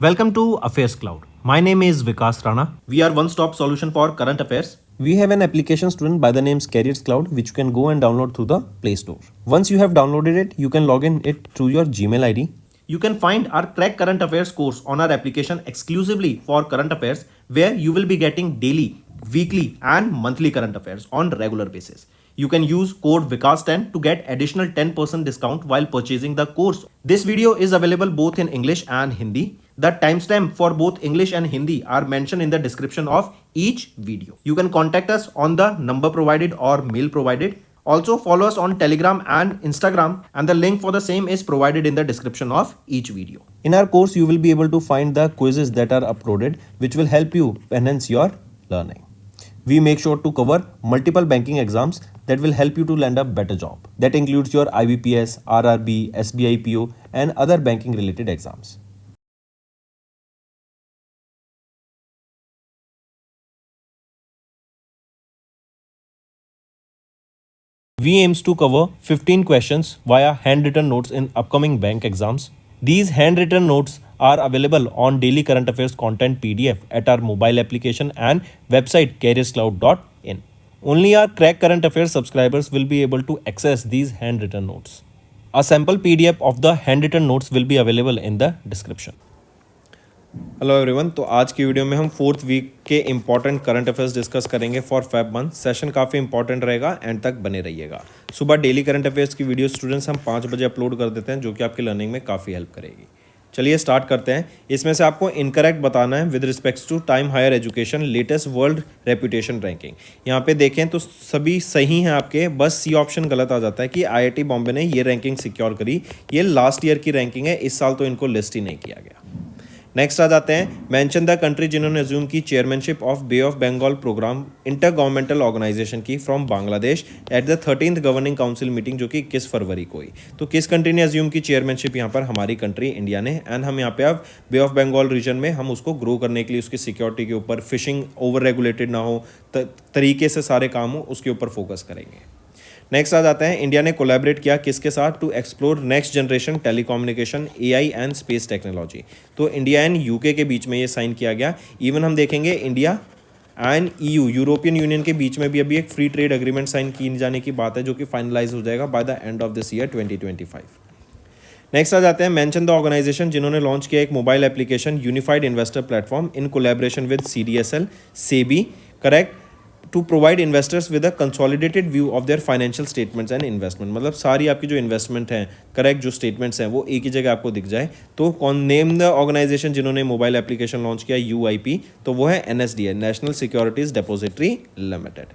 Welcome to Affairs Cloud. My name is Vikas Rana. We are one-stop solution for current affairs. We have an application student by the name Careers Cloud which you can go and download through the Play Store. Once you have downloaded it, you can log in it through your Gmail ID. You can find our Crack Current Affairs course on our application exclusively for current affairs, where you will be getting daily, weekly and monthly current affairs on regular basis. You can use code VIKAS10 to get additional 10% discount while purchasing the course. This video is available both in English and Hindi. The timestamp for both English and Hindi are mentioned in the description of each video. You can contact us on the number provided or mail provided. Also follow us on Telegram and Instagram, and the link for the same is provided in the description of each video. In our course, you will be able to find the quizzes that are uploaded which will help you enhance your learning. We make sure to cover multiple banking exams that will help you to land a better job. That includes your IBPS, RRB, SBI PO and other banking related exams. We aims to cover 15 questions via handwritten notes in upcoming bank exams. These handwritten notes are available on daily current affairs content PDF at our mobile application and website careerscloud.in. Only our Crack Current Affairs subscribers will be able to access these handwritten notes. A sample PDF of the handwritten notes will be available in the description. Hello everyone, तो आज की video में हम 4th week के important current affairs discuss करेंगे for Feb month. Session काफ़ी important रहेगा, and तक बने रहिएगा. सुबह डेली करंट अफेयर्स की वीडियो स्टूडेंट्स हम 5 बजे अपलोड कर देते हैं, जो कि आपकी लर्निंग में काफ़ी हेल्प करेगी. चलिए स्टार्ट करते हैं. इसमें से आपको इनकरेक्ट बताना है with respects to time higher education latest world reputation ranking. यहाँ पे देखें तो सभी सही हैं आपके, बस सी ऑप्शन गलत आ जाता है कि IIT बॉम्बे ने ये रैंकिंग सिक्योर करी. ये लास्ट ईयर की रैंकिंग है, इस साल तो इनको लिस्ट ही नहीं किया गया. नेक्स्ट आ जाते हैं. मेंशन द कंट्री जिन्होंने अज्यूम की chairmanship of Bay of Bengal programme intergovernmental organisation की from Bangladesh at the 13th governing council meeting, जो कि 21 फरवरी को हुई. तो किस कंट्री ने अज्यूम की चेयरमैनशिप? यहाँ पर हमारी कंट्री इंडिया ने. एंड हम यहाँ पे अब बे ऑफ बंगाल रीजन में हम उसको ग्रो करने के लिए उसकी सिक्योरिटी के ऊपर, फिशिंग ओवर रेगुलेटेड ना हो, तरीके से सारे काम हो, उसके ऊपर फोकस करेंगे. नेक्स्ट आ जाते हैं. इंडिया ने कोलैबोरेट किया किसके साथ? To explore next generation telecommunication, AI and space technology. तो इंडिया एंड UK के बीच में ये साइन किया गया. इवन हम देखेंगे India and EU European union के बीच में भी अभी एक फ्री ट्रेड एग्रीमेंट साइन की जाने की बात है, जो कि फाइनलाइज हो जाएगा by the end of this year 2025. Next आ जाते हैं. मेंशन द ऑर्गेनाइजेशन जिन्होंने लॉन्च किया एक mobile application unified investor platform in collaboration with CDSL, SEBI, correct, to provide investors with a consolidated view of their financial statements and investment. मतलब सारी आपकी जो इन्वेस्टमेंट हैं, करेक्ट, जो स्टेटमेंट्स हैं वो एक ही जगह आपको दिख जाए. तो कौन नेम द ऑर्गेनाइजेशन जिन्होंने मोबाइल एप्लीकेशन लॉन्च किया? UIP. तो वो है NSDL, national securities depository limited.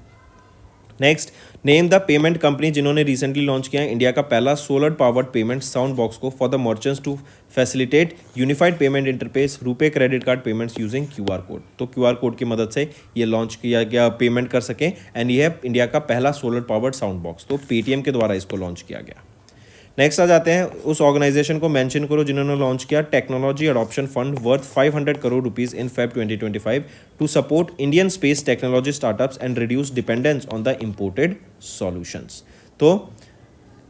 Next, name the payment company जिन्होंने रिसेंटली लॉन्च किया है इंडिया का पहला solar powered payment sound box को for the merchants to facilitate unified payment interface RuPay credit card payments using QR code. तो QR code की मदद से ये लॉन्च किया गया, पेमेंट कर सकें. एंड ये है इंडिया का पहला सोलर पावर्ड साउंड बॉक्स. तो Paytm के द्वारा इसको लॉन्च किया गया. नेक्स्ट आ जाते हैं. उस ऑर्गेनाइजेशन को मेंशन करो जिन्होंने लॉन्च किया technology adoption fund worth 500 crore rupees in Feb 2025 to support Indian space technology startups and reduce dependence on the imported solutions. तो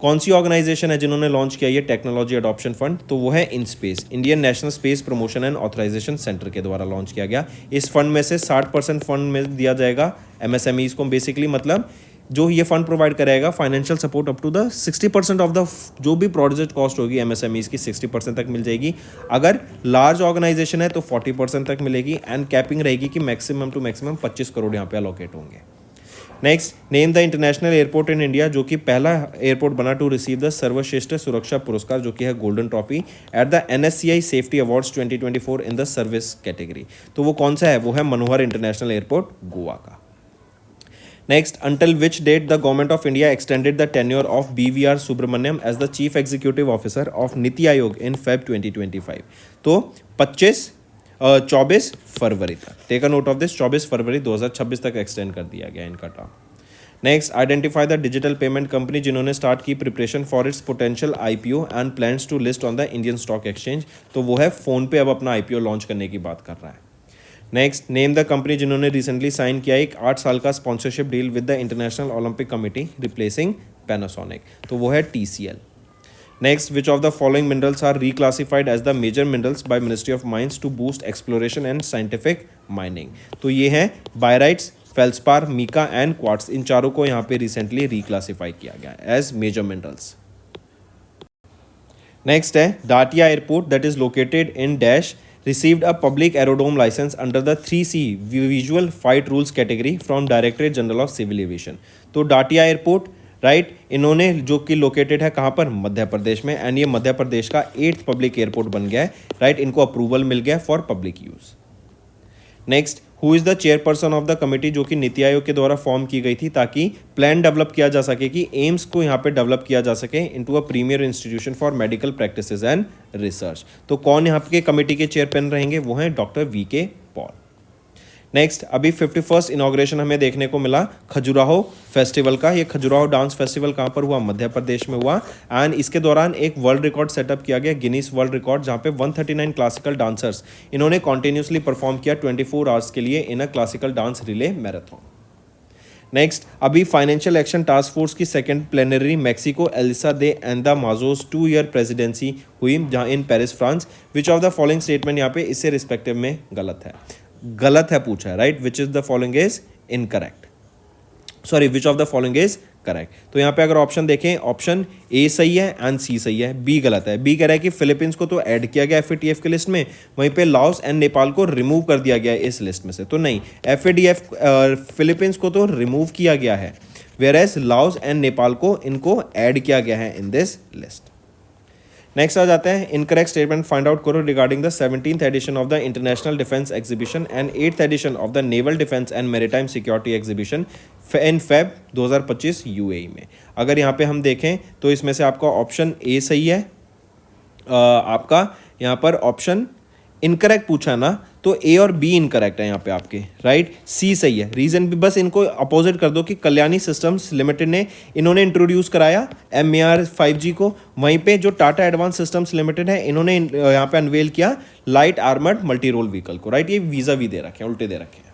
कौन सी ऑर्गेनाइजेशन है जिन्होंने लॉन्च किया ये टेक्नोलॉजी अडॉप्शन फंड? तो वो है INSPACe, Indian national space promotion and authorisation centre के द्वारा लॉन्च किया गया. इस फंड में से 60% फंड में दिया जाएगा MSMEs को. बेसिकली मतलब जो ये फंड प्रोवाइड करेगा financial support up to the 60% of the जो भी प्रोजेक्ट कॉस्ट होगी MSMEs की 60% तक मिल जाएगी. अगर लार्ज ऑर्गेनाइजेशन है तो 40% तक मिलेगी. एंड कैपिंग रहेगी कि मैक्सिमम टू मैक्सिमम 25 करोड़ यहाँ पे अलोकेट होंगे. Next, name the international airport in India, जो कि पहला एयरपोर्ट बना टू रिसीव द सर्वश्रेष्ठ सुरक्षा पुरस्कार, जो कि है golden trophy at the NSCI safety awards 2024 in the service category. तो वो कौन सा है? वो है मनोहर इंटरनेशनल एयरपोर्ट, गोवा का. Next, until which date the Government of India extended the tenure of BVR Subramaniam as the Chief Executive Officer of Niti Aayog in Feb 2025. तो 24 फरवरी तक. Take a note of this, 24 फरवरी 2026 तक extend कर दिया गया इनका term. Next, identify the digital payment company जिन्होंने स्टार्ट की preparation for its potential IPO and plans to list on the Indian stock exchange. तो वो है फ़ोनपे. अब अपना IPO लॉन्च करने की बात कर रहा है. नेक्स्ट, नेम द कंपनी जिन्होंने रिसेंटली साइन किया एक 8 साल का sponsorship deal with the international Olympic committee replacing Panasonic. तो वो है TCL. Next, which of the following minerals are reclassified as the major minerals by Ministry of Mines to boost exploration and scientific mining? तो ये हैं बायराइट्स, feldspar, Mika and quartz. इन चारों को यहाँ पे रिसेंटली रिक्लासिफाई किया गया एज मेजर मिनरल्स। नेक्स्ट है Datia airport that is located in dash received a public aerodrome license under the 3C visual flight rules category from Directorate General of Civil Aviation। तो डाटिया airport right इन्होंने जो कि located है कहाँ पर, मध्य प्रदेश में, and ये मध्य प्रदेश का 8th पब्लिक एयरपोर्ट बन गया है राइट। इनको अप्रूवल मिल गया for public use. Next, who is the chairperson of the committee जो कि नीति आयोग के द्वारा फॉर्म की गई थी ताकि प्लान डेवलप किया जा सके कि एम्स को यहाँ पे डेवलप किया जा सके into a premier institution for medical practices and research. तो कौन यहाँ के कमेटी के चेयरमैन रहेंगे, वो हैं डॉक्टर वी.के. पॉल। नेक्स्ट, अभी 51st इनॉग्रेशन हमें देखने को मिला खजुराहो फेस्टिवल का। ये खजुराहो डांस फेस्टिवल कहाँ पर हुआ, मध्य प्रदेश में हुआ, एंड इसके दौरान एक वर्ल्ड रिकॉर्ड सेटअप किया गया, गिनीज वर्ल्ड रिकॉर्ड, जहाँ पे 139 क्लासिकल डांसर्स इन्होंने कॉन्टिन्यूसली परफॉर्म किया 24 आवर्स के लिए in a classical dance relay marathon. Next, अभी फाइनेंशियल एक्शन टास्क फोर्स की second plenary Mexico Elisa de end the माजोस 2-year प्रेसिडेंसी हुई जहाँ in Paris France. Which of the following statement यहाँ पे इससे रिस्पेक्टिव में गलत है पूछा है right. Which is the following is incorrect, sorry which of the following is correct. तो यहाँ पे अगर ऑप्शन देखें, ऑप्शन ए सही है एंड सी सही है, बी गलत है। बी कह रहा है कि फिलीपींस को तो ऐड किया गया एफएटीएफ के लिस्ट में, वहीं पे लाओस एंड नेपाल को रिमूव कर दिया गया इस लिस्ट में से। तो नहीं, एफएटीएफ फिलीपींस को तो रिमूव किया गया है, where as Laos and Nepal को इनको ऐड किया गया है इन दिस लिस्ट। नेक्स्ट आ जाते हैं, इनकरेक्ट स्टेटमेंट फाइंड आउट करो regarding the 17th edition of the international defence exhibition and 8th edition of the naval defence and maritime security exhibition in Feb 2025 UAE में। अगर यहाँ पे हम देखें तो इसमें से आपका ऑप्शन ए सही है, आपका यहाँ पर ऑप्शन इनकरेक्ट पूछा ना, तो ए और बी इनकरेक्ट है यहाँ पे आपके राइट। सी सही है, रीजन भी बस इनको अपोजिट कर दो कि कल्याणी सिस्टम्स लिमिटेड ने इन्होंने इंट्रोड्यूस कराया MAR 5G को, वहीं पे जो टाटा एडवांस सिस्टम्स लिमिटेड है इन्होंने यहाँ पे अनवेल किया light armoured multi role vehicle को राइट। ये वीजा भी दे रखे हैं, उल्टे दे रखे हैं।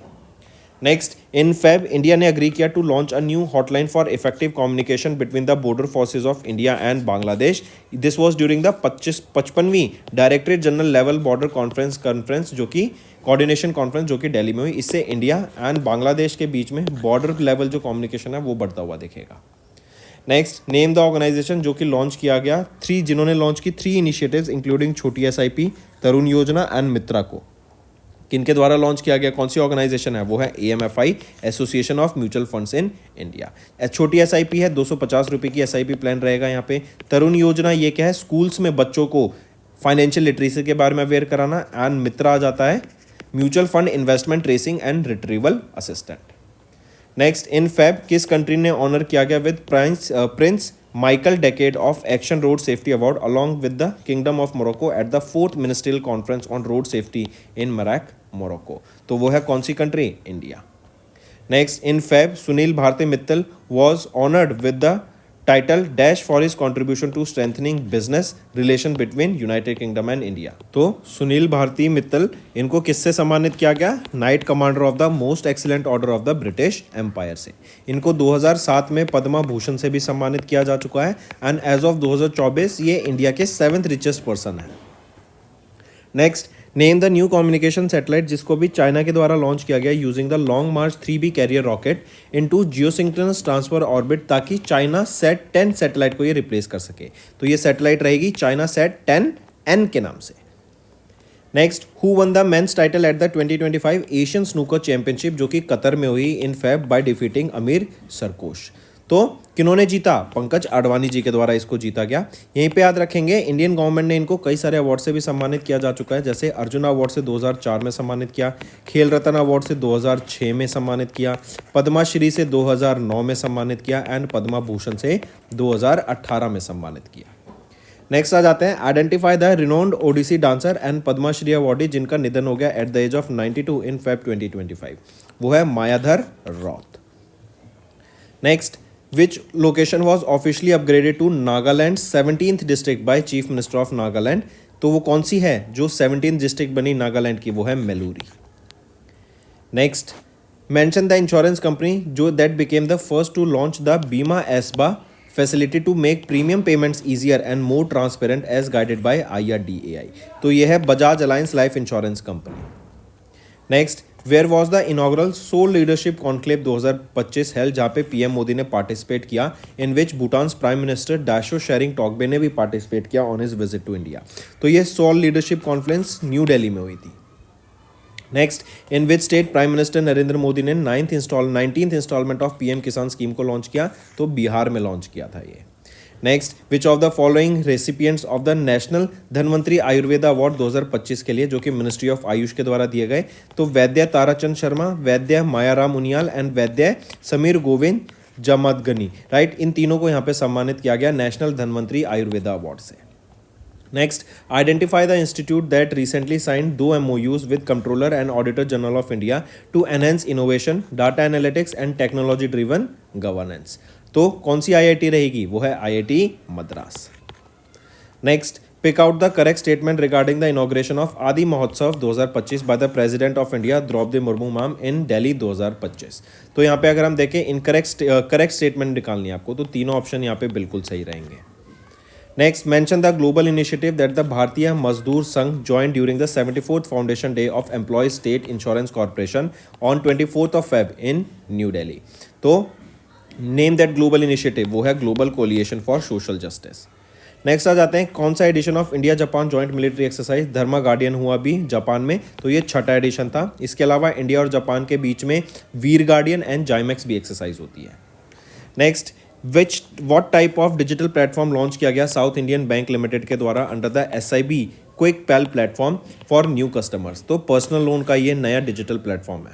नेक्स्ट, इन फेब इंडिया ने अग्री किया to launch a new hotline for effective communication between the border forces of India and Bangladesh. This was during the 55वीं directorate general level border conference जो कि कोऑर्डिनेशन कॉन्फ्रेंस जो कि दिल्ली में हुई। इससे इंडिया एंड बांग्लादेश के बीच में बॉर्डर लेवल जो कम्युनिकेशन है वो बढ़ता हुआ दिखेगा। नेक्स्ट, नेम द ऑर्गेनाइजेशन जो कि लॉन्च किया गया, जिन्होंने लॉन्च की 3 इनिशिएटिव्स इंक्लूडिंग छोटी SIP, तरुण योजना एंड मित्रा को। किनके द्वारा लॉन्च किया गया, कौन सी ऑर्गेनाइजेशन है, वो है AMFI, association of mutual funds in India. छोटी SIP है, 250 रुपये की SIP प्लान रहेगा यहाँ पे। तरुण योजना ये क्या है, स्कूल्स में बच्चों को फाइनेंशियल लिटरेसी के बारे में अवेयर कराना। एंड मित्रा आ जाता है mutual fund investment tracing and retrieval assistant. Next, in Feb किस कंट्री ने ऑनर किया गया with prince Michael decade of action road safety award along with the kingdom of Morocco at the 4th ministerial conference on road safety in Marrakech Morocco. तो वो है कौन सी country, India. Next, in Feb Sunil Bharti Mittal was honoured with the title dash for his contribution to strengthening business relation between United Kingdom and India. तो सुनील भारती मित्तल इनको किससे सम्मानित किया गया, Knight Commander of the most excellent order of the British empire से। इनको 2007 में पद्मा भूषण से भी सम्मानित किया जा चुका है एंड एज ऑफ 2024 ये इंडिया के 7th रिचेस्ट पर्सन है। Next, name the new communication satellite जिसको भी चाइना के द्वारा लॉन्च किया गया using the long March 3B carrier rocket into geosynchronous transfer orbit, ताकि चाइना सेट 10 सैटेलाइट को ये रिप्लेस कर सके। तो ये सैटेलाइट रहेगी चाइना सेट 10N के नाम से। Next, who won the men's title at the 2025 Asian snooker championship जो कि कतर में हुई इन फेब बाय डिफीटिंग अमीर सरकोश। तो किन्होंने जीता, पंकज आडवाणी जी के द्वारा इसको जीता गया। यहीं पे याद रखेंगे इंडियन गवर्नमेंट ने इनको कई सारे अवार्ड से भी सम्मानित किया जा चुका है, जैसे अर्जुन अवार्ड से 2004 में सम्मानित किया, खेल रत्न अवार्ड से 2006 में सम्मानित किया, पद्माश्री से 2009 में सम्मानित किया एंड पद्मा भूषण से 2018 में सम्मानित किया। नेक्स्ट आ जाते हैं, identify the renowned Odissi dancer and Padmashri awardee जिनका निधन हो गया at the age of 92 in Feb 2025। वो है Mayadhar Raut. Next, which location was officially upgraded to Nagaland's 17th district by Chief Minister of Nagaland। तो वो कौन सी है जो 17th डिस्ट्रिक्ट बनी नागालैंड की, वो है Meluri. Next, mention the insurance company जो that became the first to launch the Bima ASBA facility to make premium payments easier and more transparent as guided by IRDAI. तो ये है Bajaj Allianz life insurance company. Next, where was the inaugural SOUL leadership conclave 2025 held, जहाँ पे PM Modi ने participate किया, in which Bhutan prime minister Dasho Tshering टॉकबे ने भी पार्टिसिपेट किया on his visit to India. तो ये SOUL leadership conference New Delhi में हुई थी. Next, in which state prime minister Narendra Modi ने 19th instalment of PM Kisan scheme को लॉन्च किया, तो बिहार में लॉन्च किया था ये. Next, which of the following recipients of the national Dhanvantari Ayurveda award 2025 के लिए, जो कि मिनिस्ट्री ऑफ आयुष के द्वारा दिए गए, तो वैद्य ताराचंद शर्मा, वैद्य Mayaram Uniyal and Vaidya Sameer Govind जमदगनी. Right, इन तीनों को यहाँ पे सम्मानित किया गया नेशनल धनवंतरी आयुर्वेदा अवार्ड से. Next, identify the institute that recently signed 2 MOUs with Comptroller and Auditor General of India to enhance innovation, data analytics and technology driven governance. तो कौन सी IIT रहेगी? वो है IIT Madras. Next, pick out the correct statement regarding the inauguration of Adi Mahotsav 2025 by the President of India Droupadi Murmu ma'am in Delhi 2025. तो यहाँ पे अगर हम देखें करेक्ट स्टेटमेंट निकालनी है आपको, तो तीनों ऑप्शन यहाँ पे बिल्कुल सही रहेंगे. Next, mention the global initiative that the Bharatiya Mazdoor Sangh joined during the 74th Foundation Day of Employees State Insurance Corporation on 24th of Feb in New Delhi. तो name that global initiative, वो है Global Coalition for Social Justice. Next आ जाते हैं, कौन सा edition of India Japan joint military exercise Dharma guardian हुआ भी जापान में, तो ये 6ठा एडिशन था. इसके अलावा इंडिया और जापान के बीच में वीर गार्डियन एंड जाइमेक्स भी एक्सरसाइज होती है. Next, what type of digital platform launch किया गया साउथ इंडियन बैंक लिमिटेड के द्वारा under the SIB quick PL platform for new customers. तो पर्सनल लोन का ये नया डिजिटल प्लेटफॉर्म है.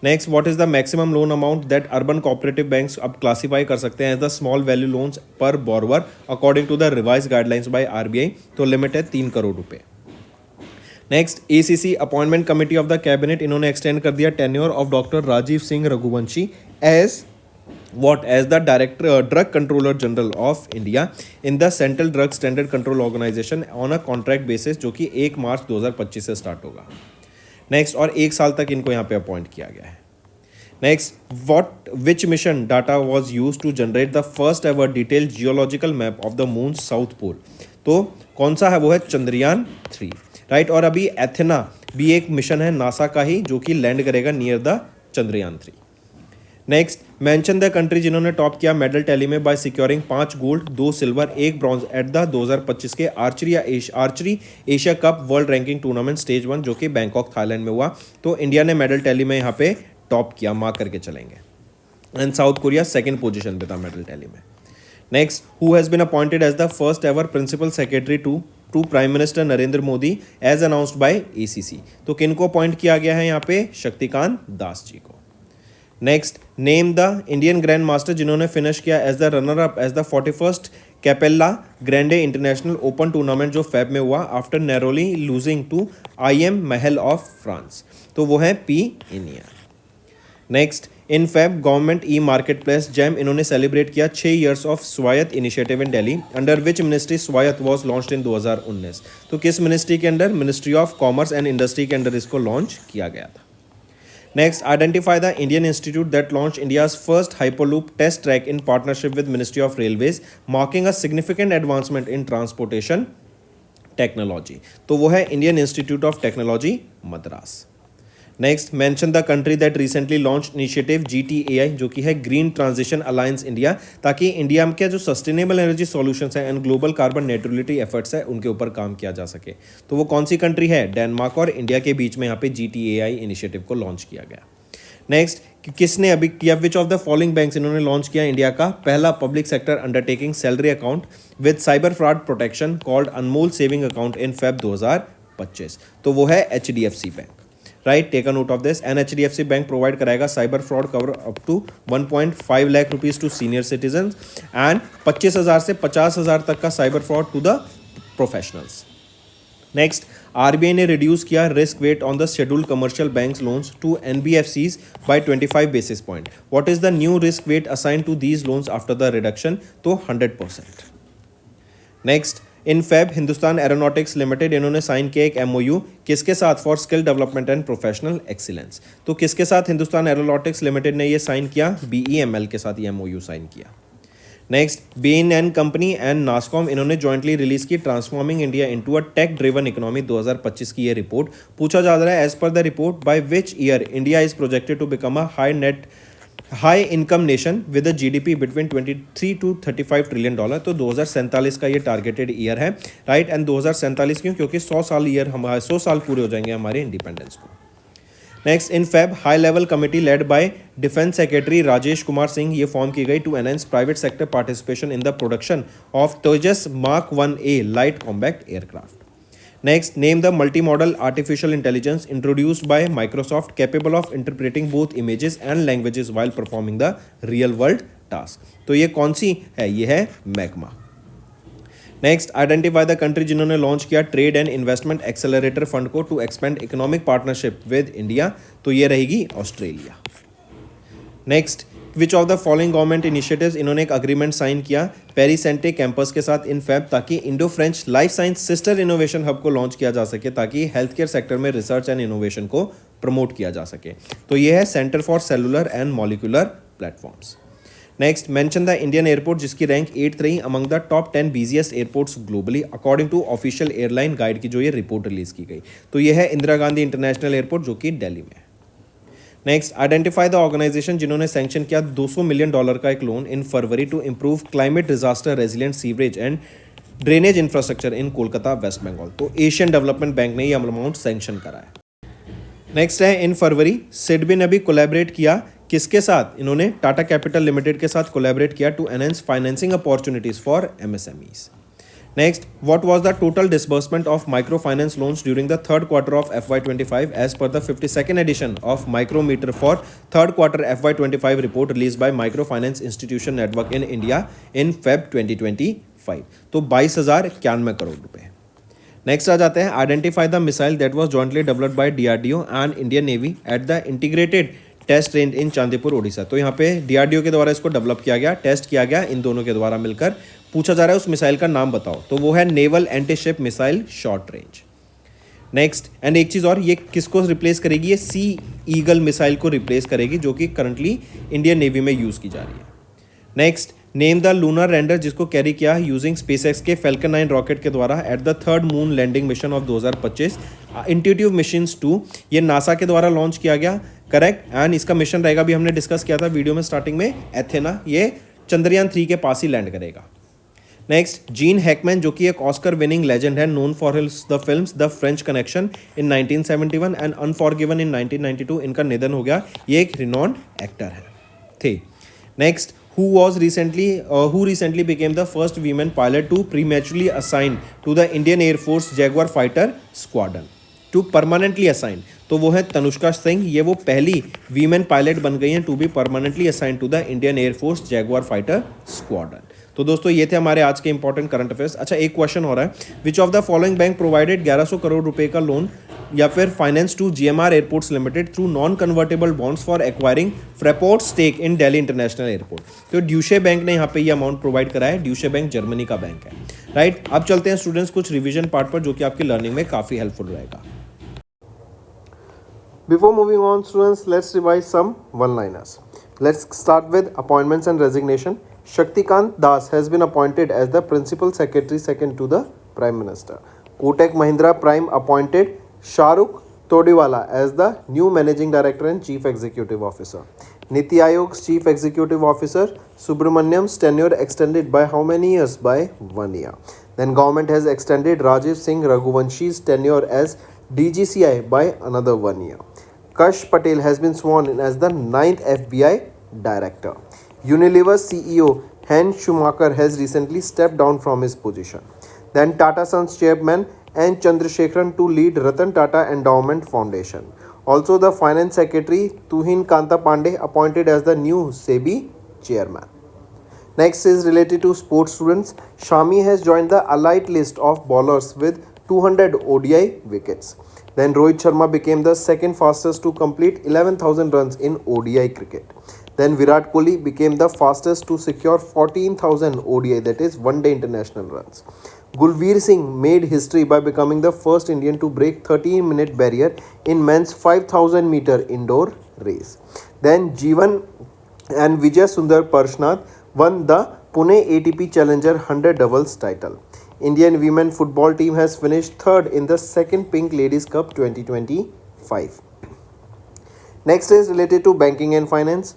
Next, what is the maximum loan amount that urban cooperative banks अब क्लासीफाई कर सकते हैं as the small value loans per borrower according to the revise guidelines by RBI. तो लिमिट है 3 करोड़ रुपए. Next, ACC appointment committee of the cabinet, इन्होंने extend कर दिया tenure of doctor Rajeev Singh Raghuvanshi as as the director drug controller general of India in the Central Drug Standard Control Organization on a contract basis, जो कि 1 मार्च 2025 से start होगा. Next, और 1 साल तक इनको यहाँ पे अपॉइंट किया गया है. Next, which mission data was use to generate the first ever detailed geological map of the moon south pole. तो कौन सा है? वो है चंद्रयान 3. राइट, और अभी एथेना भी एक मिशन है नासा का ही, जो कि लैंड करेगा near the Chandrayaan 3. Next, mention the country जिन्होंने टॉप किया मेडल टैली में by securing 5 gold 2 silver 1 bronze at the 2025 के archery Asia cup world ranking tournament stage 1, जो कि बैंकॉक थाईलैंड में हुआ. तो इंडिया ने मेडल टैली में यहाँ पे टॉप किया, मार्क करके चलेंगे. And South Korea second position पे था मेडल टैली में. Next, who has been appointed as the first ever principal secretary to prime minister Narendra Modi as announced by ACC. तो किनको अपॉइंट किया गया है यहाँ पे? शक्तिकांत दास जी को. Next, name the Indian grand master जिन्होंने फिनिश किया as the runner up as the 41st Cappelle Grande international open tournament, जो फेब में हुआ after narrowly losing to IM Mahel of France. तो वो है P Iniya. Next, in Feb government e marketplace GeM, इन्होंने celebrate किया 6 years of Swayatt initiative in Delhi, under which ministry Swayatt was launched in 2019. तो किस मिनिस्ट्री के under? Ministry of commerce and industry के under इसको लॉन्च किया गया था. Next, identify the Indian institute that launched India's first Hyperloop test track in partnership with Ministry of Railways, marking a significant advancement in transportation technology. तो वो है Indian Institute of Technology, Madras. Next, mention the country that recently launch initiative GTAI, जो कि है green transition alliance India, ताकि India के जो sustainable energy solutions हैं and global carbon neutrality efforts है उनके ऊपर काम किया जा सके. तो वो कौन सी कंट्री है? डेनमार्क और इंडिया के बीच में यहाँ पे GTAI इनिशिएटिव को लॉन्च किया गया. नेक्स्ट, किसने अभी किया? Which of the following banks इन्होंने लॉन्च किया इंडिया का पहला public sector undertaking salary account with cyber fraud protection called Anmol saving account in Feb 2025. तो वो है HDFC bank. Right, take a note of this. And HDFC bank provide कराएगा cyber fraud cover up to 1.5 lakh rupees to senior citizen and 25,000 से 50,000 तक का cyber fraud to the professionals. Next, RBI ने reduce किया risk weight on the scheduled commercial banks loans to NBFCs by 25 basis point. What is the new risk weight assign to these loans after the reduction? तो 100%. Next, in Feb Hindustan aeronautics limited, इन्होंने sign किया एक MOU किसके साथ? For skill development and professional excellence. तो किसके साथ Hindustan aeronautics limited ने ये साइन किया? BEML के साथ ये MOU साइन किया. Next, Bain and company and NASSCOM इन्होंने जॉइंटली रिलीज की transforming India into a tech driven economy 2025 की ये रिपोर्ट। पूछा जा रहा है as per the report by which year India is projected to become a high income nation with GDP between 23 to 35 trillion dollar. तो 2047 का ये टारगेटेड ईयर है, राइट। एंड 2047 क्यों? क्योंकि 100 साल पूरे हो जाएंगे हमारे इंडिपेंडेंस को। Next, in Feb high level committee led by defence secretary Rajesh Kumar Singh ये फॉर्म की गई to enhance private sector participation in the production of Tejas mark 1A light combat aircraft. Next, name the multi modal artificial intelligence introduced by Microsoft capable of interpreting both images and languages while performing the real world task. तो ये कौन सी है? ये है Magma. Next, identify the country जिन्होंने launch किया trade and investment accelerator fund को to expand economic partnership with India. तो ये रहेगी Australia. Next, which of the following government initiatives इन्होंने एक अग्रीमेंट साइन किया पेरिसेंटे कैंपस के साथ इन फैब, ताकि Indo French life science sister innovation hub को लॉन्च किया जा सके, ताकि हेल्थ केयर सेक्टर में रिसर्च एंड इनोवेशन को प्रमोट किया जा सके। तो ये है centre for cellular and molecular platforms. Next, mention the Indian airport जिसकी रैंक 8th रही among the top 10 busiest airports globally according to official airline guide की जो ये रिपोर्ट रिलीज की गई। तो ये है इंदिरा गांधी इंटरनेशनल एयरपोर्ट जो कि दिल्ली में है। नेक्स्ट, आइडेंटिफाई द ऑर्गेनाइजेशन जिन्होंने सैंक्शन किया $200 मिलियन का एक लोन इन फरवरी to improve climate disaster resilient sewerage and drainage infrastructure in Kolkata West Bengal. तो एशियन डेवलपमेंट बैंक ने ये अमाउंट सैंक्शन करा है। नेक्स्ट है, इन फरवरी सिडबी ने भी कोलैबोरेट किया किसके साथ? इन्होंने टाटा कैपिटल लिमिटेड के साथ कोलैबोरेट किया to enhance financing opportunities for MSMEs. Next, what was the total disbursement of micro finance loans during the third quarter of FY25 as per the 52nd edition of micrometer for third quarter FY25 report release by micro finance institution network in India in Feb 2025। तो 22,091 करोड़ रुपए। Next आ जाते हैं, identify the missile that was jointly developed by DRDO and Indian navy at the integrated test range in Chandipur Odisha. तो यहाँ पे DRDO के द्वारा इसको डेवलप किया गया, टेस्ट किया गया इन दोनों के द्वारा मिलकर। पूछा जा रहा है उस मिसाइल का नाम बताओ, तो वो है naval anti ship missile short range. Next, and एक चीज़ और, ये किसको रिप्लेस करेगी? ये सी ईगल मिसाइल को रिप्लेस करेगी जो कि करंटली इंडियन नेवी में यूज़ की जा रही है। Next, name the lunar lander जिसको कैरी किया यूजिंग स्पेसएक्स के फैल्कन 9 रॉकेट के द्वारा at the third moon landing mission of 2025 intuitive missions 2। ये नासा के द्वारा लॉन्च किया गया, करेक्ट। एंड इसका मिशन रहेगा, भी हमने डिस्कस किया था वीडियो में स्टार्टिंग में, एथेना। ये चंद्रयान 3 के पास ही लैंड करेगा। नेक्स्ट, जीन हैकमैन जो कि एक ऑस्कर विनिंग लेजेंड है, known for the films the French connection in 1971 and unforgiven in 1992। इनका निधन हो गया। ये एक रिनॉन्ड एक्टर है थे। Next, who recently became the first women pilot to prematurely assign to the Indian Air Force Jaguar fighter squadron to permanently assign। तो वो है तनुष्का सिंह। ये वो पहली वीमेन पायलट बन गई हैं to be permanently assign to the Indian air force Jaguar fighter squadron. तो दोस्तों ये थे हमारे आज के इंपॉर्टेंट करंट अफेयर्स। अच्छा, एक क्वेश्चन हो रहा है, which of the following bank provided 1100 crore रुपए का लोन या फिर finance to GMR airports limited through non convertible bonds for acquiring Fraport stake in Delhi international airport. तो ड्यूशे बैंक ने यहाँ पे ये अमाउंट प्रोवाइड करा है। ड्यूशे बैंक जर्मनी का बैंक है, राइट। अब चलते हैं स्टूडेंट्स कुछ रिवीजन पार्ट पर जो कि आपकी लर्निंग में काफी हेल्पफुल रहेगा। Before moving on, students, let's revise some one-liners. Let's start with appointments and resignation. Shaktikant Das has been appointed as the Principal Secretary second to the Prime Minister. Kotak Mahindra Prime appointed Shahrukh Todiwala as the new Managing Director and Chief Executive Officer. Niti Aayog's Chief Executive Officer Subramaniam's tenure extended by how many years? By 1 year. Then government has extended Rajiv Singh Raghuvanshi's tenure as DGCI by another 1 year. Kash Patel has been sworn in as the 9th FBI Director. Unilever CEO Hen Schumacher has recently stepped down from his position. Then Tata Sons Chairman N. Chandrasekaran to lead Ratan Tata Endowment Foundation. Also the Finance Secretary Tuhin Kanta Pandey appointed as the new SEBI Chairman. Next is related to sports students. Shami has joined the elite list of bowlers with 200 ODI wickets. Then Rohit Sharma became the second fastest to complete 11,000 runs in ODI cricket. Then Virat Kohli became the fastest to secure 14,000 ODI, that is one day international runs. Gulveer Singh made history by becoming the first Indian to break 13-minute barrier in men's 5,000 meter indoor race. Then Jeevan and Vijay Sundar Parshnath won the Pune ATP Challenger 100 doubles title. Indian women football team has finished third in the second Pink Ladies Cup 2025. Next is related to banking and finance.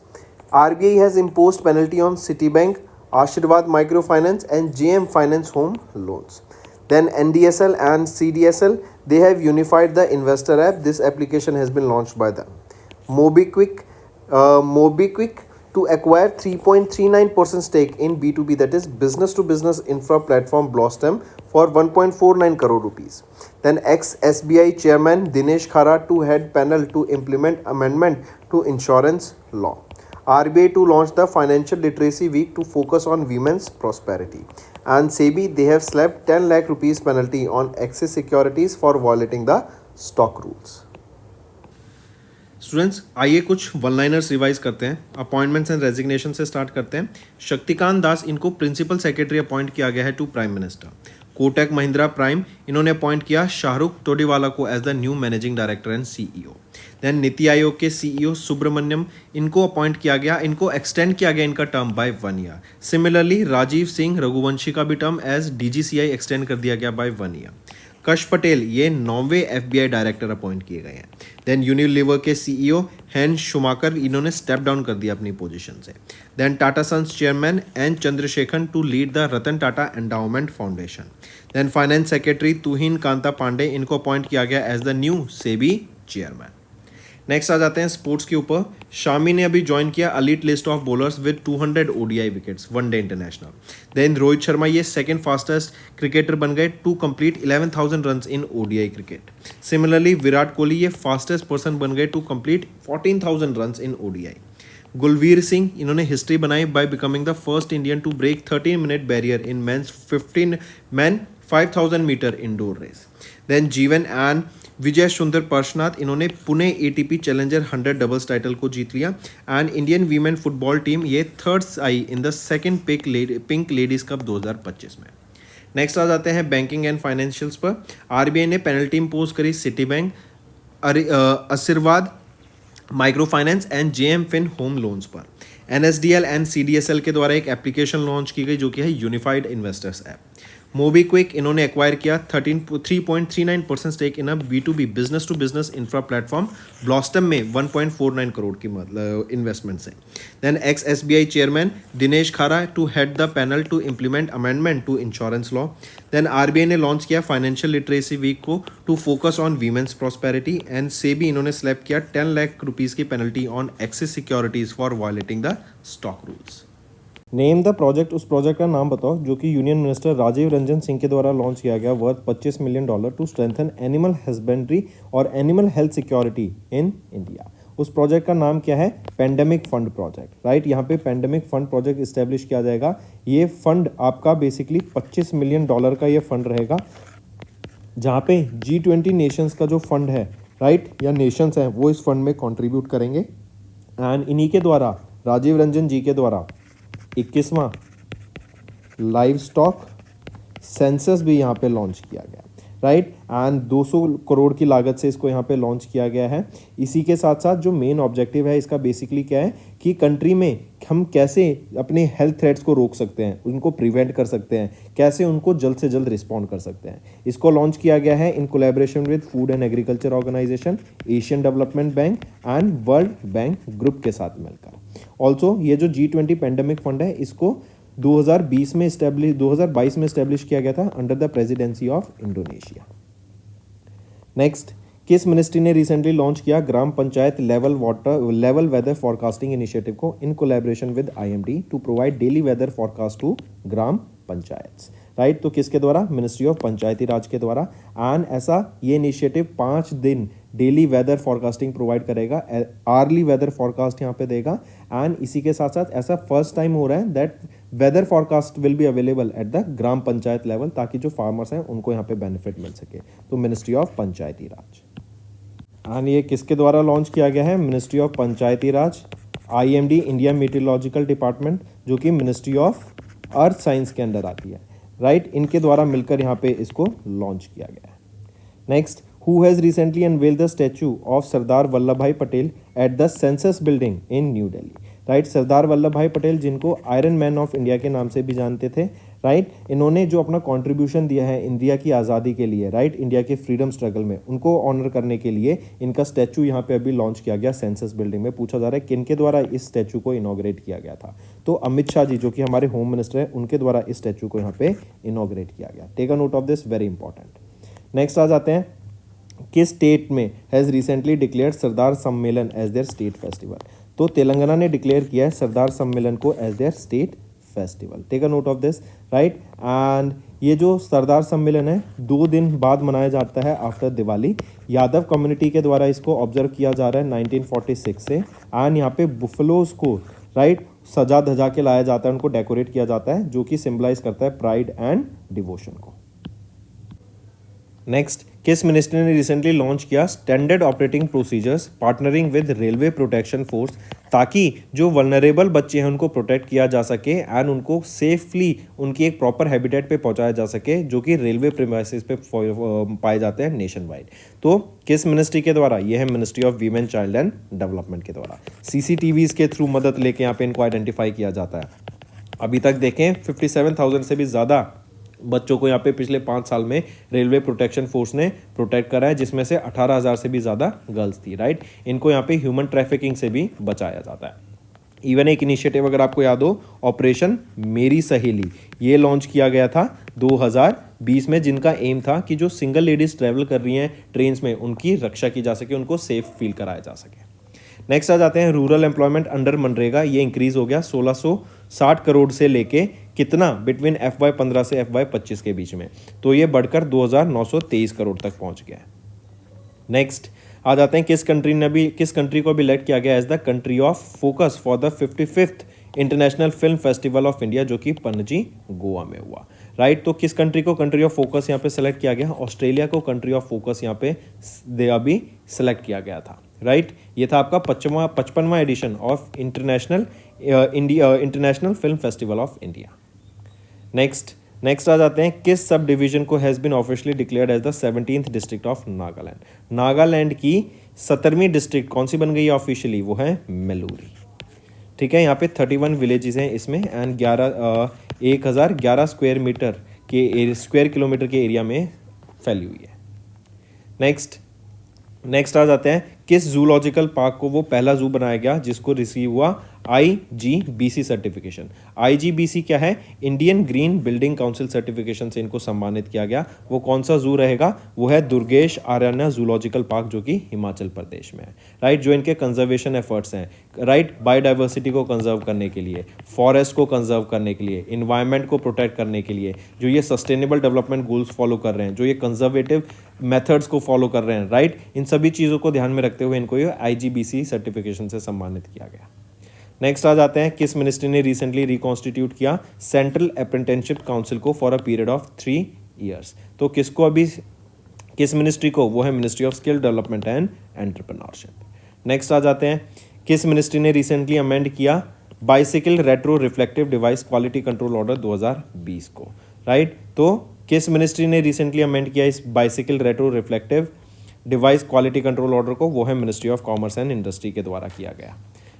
RBI has imposed penalty on Citibank, Ashirwad Microfinance and JM Finance Home Loans. Then NDSL and CDSL, they have unified the investor app. This application has been launched by them. MobiKwik to acquire 3.39% stake in B2B, that is business to business infra platform Blossom for 1.49 crore rupees. Then ex-SBI chairman Dinesh Khara to head panel to implement amendment to insurance law. RBI to launch the Financial Literacy Week to focus on women's prosperity. And SEBI, they have slapped 10 lakh rupees penalty on Axis Securities for violating the stock rules. Students आइए कुछ one liners revise करते हैं. Appointments and resignation से start करते हैं. शक्तिकांत दास, इनको principal secretary appoint किया गया है to prime minister. Kotak Mahindra prime, इन्होंने अपॉइंट किया शाहरुख तोडीवाला को as the new managing director and CEO. Then NITI Aayog के सीईओ सुब्रमण्यम, इनको अपॉइंट किया गया, इनको एक्सटेंड किया गया इनका term by 1 year. Similarly Rajiv Singh Raghuvanshi का भी टर्म एज डीजीसीआई एक्सटेंड कर दिया गया बाय 1 ईयर. कश पटेल, ये 9वें एफबीआई डायरेक्टर अपॉइंट किए गए हैं. देन यूनिलीवर के सीईओ हैन शुमाकर, इन्होंने स्टेप डाउन कर दिया अपनी पोजीशन से. Then Tata sons chairman N Chandrashekhar to lead the Ratan Tata endowment foundation. Then finance secretary Tuhin Kanta Pandey, इनको अपॉइंट किया गया as the new SEBI chairman. Next आ जाते हैं स्पोर्ट्स के ऊपर. शामी ने अभी ज्वाइन किया elite list of bowlers with 200 ODI wickets one day international. Then Rohit Sharma, ये सेकंड फास्टेस्ट क्रिकेटर बन गए to complete 11,000 runs in ODI cricket. Similarly Virat Kohli, ये फास्टेस्ट पर्सन बन गए to complete 14,000 runs in ODI. Gulveer Singh, इन्होंने हिस्ट्री बनाई by becoming the first Indian to break 13-minute barrier in man 5,000 metre indoor race. Then Jeevan and Vijay Sundar Parshvanath, इन्होंने Pune ATP challenger 100 doubles title को जीत लिया. And Indian women football team ये third आई in the second pink ladies cup 2025 में. Next आ जाते हैं बैंकिंग एंड फाइनेंशियल्स पर. आरबीआई ने पेनल्टी इम्पोज करी Citi bank, Ashirvad micro finance and JM fin home loans पर. एनएसडीएल एंड सीडीएसएल के द्वारा एक एप्लीकेशन लॉन्च की गई जो कि है यूनिफाइड इन्वेस्टर्स ऐप. मोबीक्विक, इन्होंने एक्वायर किया 3.39% stake in a B2B business to business infra platform Blostem में 1.49 करोड़ की इन्वेस्टमेंट से. Then ex SBI chairman Dinesh Khara to head the panel to implement amendment to insurance law. Then RBI ने लॉन्च किया financial literacy week को to focus on women's prosperity. And SEBI, इन्होंने slap किया 10 lakh rupees की penalty on axis securities for violating the stock rules. Name the project, उस project का नाम बताओ जो कि यूनियन मिनिस्टर राजीव रंजन सिंह के द्वारा लॉन्च किया गया worth $25 million to strengthen animal husbandry और animal health security in India. उस प्रोजेक्ट का नाम क्या है? Pandemic fund project. राइट, यहाँ पे पेंडेमिक फंड प्रोजेक्ट इस्टेब्लिश किया जाएगा. ये फंड आपका बेसिकली $25 मिलियन का ये फंड रहेगा, जहाँ पे G20 नेशंस का जो फंड है, राइट, या नेशंस हैं, वो इस फंड में कंट्रीब्यूट करेंगे. एंड इन्हीं के द्वारा, राजीव रंजन जी के द्वारा 21वां लाइव स्टॉक सेंसस भी यहाँ पे लॉन्च किया गया. राइट, एंड 200 करोड़ की लागत से इसको यहाँ पे लॉन्च किया गया है. इसी के साथ साथ जो मेन ऑब्जेक्टिव है इसका बेसिकली क्या है कि कंट्री में हम कैसे अपने हेल्थ थ्रेट्स को रोक सकते हैं, उनको प्रिवेंट कर सकते हैं, कैसे उनको जल्द से जल्द रिस्पॉन्ड कर सकते हैं. इसको लॉन्च किया गया है in collaboration with food and agriculture organisation, Asian development bank and world bank group के साथ मिलकर. ऑल्सो ये जो G20 पेंडेमिक फंड है इसको 2022 में इस्टेब्लिश किया गया था under the presidency of Indonesia. Next, किस मिनिस्ट्री ने रिसेंटली लॉन्च किया gram panchayat level weather forecasting initiative को in collaboration with IMD to provide daily weather forecast to gram panchayat. Right, तो किसके द्वारा? मिनिस्ट्री ऑफ पंचायती राज के द्वारा. एंड ऐसा ये इनिशिएटिव 5 दिन डेली वेदर फॉरकास्टिंग प्रोवाइड करेगा, आर्ली वेदर फॉरकास्ट यहाँ पे देगा. एंड इसी के साथ साथ ऐसा फर्स्ट टाइम हो रहा है that whether forecast will be available at the gram panchayat level, ताकि जो फार्मर्स हैं उनको यहाँ पे बेनिफिट मिल सके. तो ministry of Panchayati Raj. And ये किसके द्वारा लॉन्च किया गया है? Ministry of Panchayati Raj, IMD India meteorological department, जो कि मिनिस्ट्री ऑफ अर्थ साइंस के अंडर आती है. राइट, इनके द्वारा मिलकर यहाँ पे इसको लॉन्च किया गया है. Next, who has recently unveiled the statue of Sardar Vallabhbhai Patel at the Census Building in New Delhi. Right. Sardar Vallabhbhai Patel, जिनको आयरन मैन ऑफ इंडिया के नाम से भी जानते थे, राइट, इन्होंने जो अपना कंट्रीब्यूशन दिया है इंडिया की आज़ादी के लिए, राइट, इंडिया के फ्रीडम स्ट्रगल में, उनको ऑनर करने के लिए इनका स्टैचू यहाँ पे अभी लॉन्च किया गया सेंसस बिल्डिंग में। पूछा जा रहा है किन के द्वारा इस स्टैचू को इनॉग्रेट किया गया था, तो अमित शाह जी जो कि हमारे होम मिनिस्टर हैं, उनके द्वारा इस स्टैचू को यहाँ पे इनॉग्रेट किया गया। Take a note of this, very important. Next आ जाते हैं, किस स्टेट में हैज़ रिसेंटली डिक्लेयर्ड सरदार सम्मेलन एज देयर स्टेट फेस्टिवल। तो तेलंगाना ने डिक्लेयर किया है सरदार सम्मेलन को as their state festival. Take a note of this, right. And ये जो सरदार सम्मेलन है 2 दिन बाद मनाया जाता है आफ्टर दिवाली। यादव कम्युनिटी के द्वारा इसको ऑब्जर्व किया जा रहा है 1946 से। एंड यहाँ पे बुफलोज को, राइट, सजा धजा के लाया जाता है, उनको डेकोरेट किया जाता है, जो कि सिंबलाइज करता है प्राइड एंड डिवोशन को। नेक्स्ट, किस मिनिस्ट्री ने रिसेंटली लॉन्च किया standard operating procedures partnering with railway protection force, ताकि जो वल्नरेबल बच्चे हैं उनको प्रोटेक्ट किया जा सके एंड उनको सेफली उनकी एक प्रॉपर हैबिटेट पे पहुंचाया जा सके, जो कि रेलवे प्रीमाइसेस पे पाए जाते हैं नेशन वाइड। तो किस मिनिस्ट्री के द्वारा? ये है ministry of women child and development के द्वारा। CCTVs के थ्रू मदद लेके यहाँ पे इनको आइडेंटिफाई किया जाता है। अभी तक देखें 57,000 से भी ज़्यादा बच्चों को यहाँ पे पिछले 5 साल में रेलवे प्रोटेक्शन फोर्स ने प्रोटेक्ट करा है, जिसमें से 18,000 से भी ज़्यादा गर्ल्स थी, राइट। इनको यहाँ पे ह्यूमन ट्रैफिकिंग से भी बचाया जाता है। इवन एक इनिशिएटिव अगर आपको याद हो, ऑपरेशन मेरी सहेली, ये लॉन्च किया गया था 2020 में, जिनका एम था कि जो सिंगल लेडीज़ ट्रैवल कर रही हैं ट्रेन्स में, उनकी रक्षा की जा सके, उनको सेफ फील कराया जा सके। नेक्स्ट आ जाते हैं, रूरल एम्प्लॉयमेंट अंडर मनरेगा, ये इंक्रीज हो गया 1660 करोड़ से लेके कितना, बिटवीन FY15 से FY25 के बीच में, तो ये बढ़कर 2923 करोड़ तक पहुंच गया है। नेक्स्ट आ जाते हैं, किस कंट्री को भी इलेक्ट किया गया as the country of focus for the 55th international film festival of India, जो कि पणजी गोवा में हुआ, राइट। तो किस कंट्री को कंट्री ऑफ फोकस यहाँ पे सेलेक्ट किया गया? ऑस्ट्रेलिया को कंट्री ऑफ फोकस यहाँ पे अभी सेलेक्ट किया गया था, राइट। ये था आपका 55वां edition of international film festival of India. Next आ जाते हैं, किस सब डिवीजन को has been officially declared as the 17th district of Nagaland. Nagaland की 17वीं डिस्ट्रिक्ट कौन सी बन गई है ऑफिशियली? वो है मेलूरी, ठीक है। यहाँ पे 31 विलेजेस हैं इसमें एंड 1011 स्क्वायर किलोमीटर के एरिया में फैली हुई है। नेक्स्ट आ जाते हैं, किस जूलॉजिकल पार्क को वो पहला जू बनाया गया जिसको रिसीव हुआ IGBC सर्टिफिकेशन। IGBC क्या है? Indian green building council certification से इनको सम्मानित किया गया। वो कौन सा जू रहेगा? वो है दुर्गेश आर्याना जूलॉजिकल पार्क, जो कि हिमाचल प्रदेश में है, राइट। जो इनके कंजर्वेशन एफर्ट्स हैं, राइट, बायोडाइवर्सिटी को कंजर्व करने के लिए, फॉरेस्ट को कंजर्व करने के लिए, इन्वायरमेंट को प्रोटेक्ट करने के लिए, जो ये सस्टेनेबल डेवलपमेंट गोल्स फॉलो कर रहे हैं, जो ये कंजर्वेटिव मेथड्स को फॉलो कर रहे हैं, राइट, इन सभी चीज़ों को ध्यान में रखते हुए इनको ये IGBC सर्टिफिकेशन से सम्मानित किया गया। नेक्स्ट आ जाते हैं, किस मिनिस्ट्री ने रिसेंटली रिकॉन्स्टिट्यूट किया सेंट्रल अप्रेंटिसशिप काउंसिल को for a period of 3 years। तो किस मिनिस्ट्री को? वो है ministry of skill development and entrepreneurship. Next आ जाते हैं, किस मिनिस्ट्री ने रिसेंटली अमेंड किया bicycle retro reflective device quality control order 2020 को, राइट। तो किस मिनिस्ट्री ने रिसेंटली अमेंड किया इस bicycle retro reflective device quality control order को? वो है ministry of commerce and industry के द्वारा किया गया।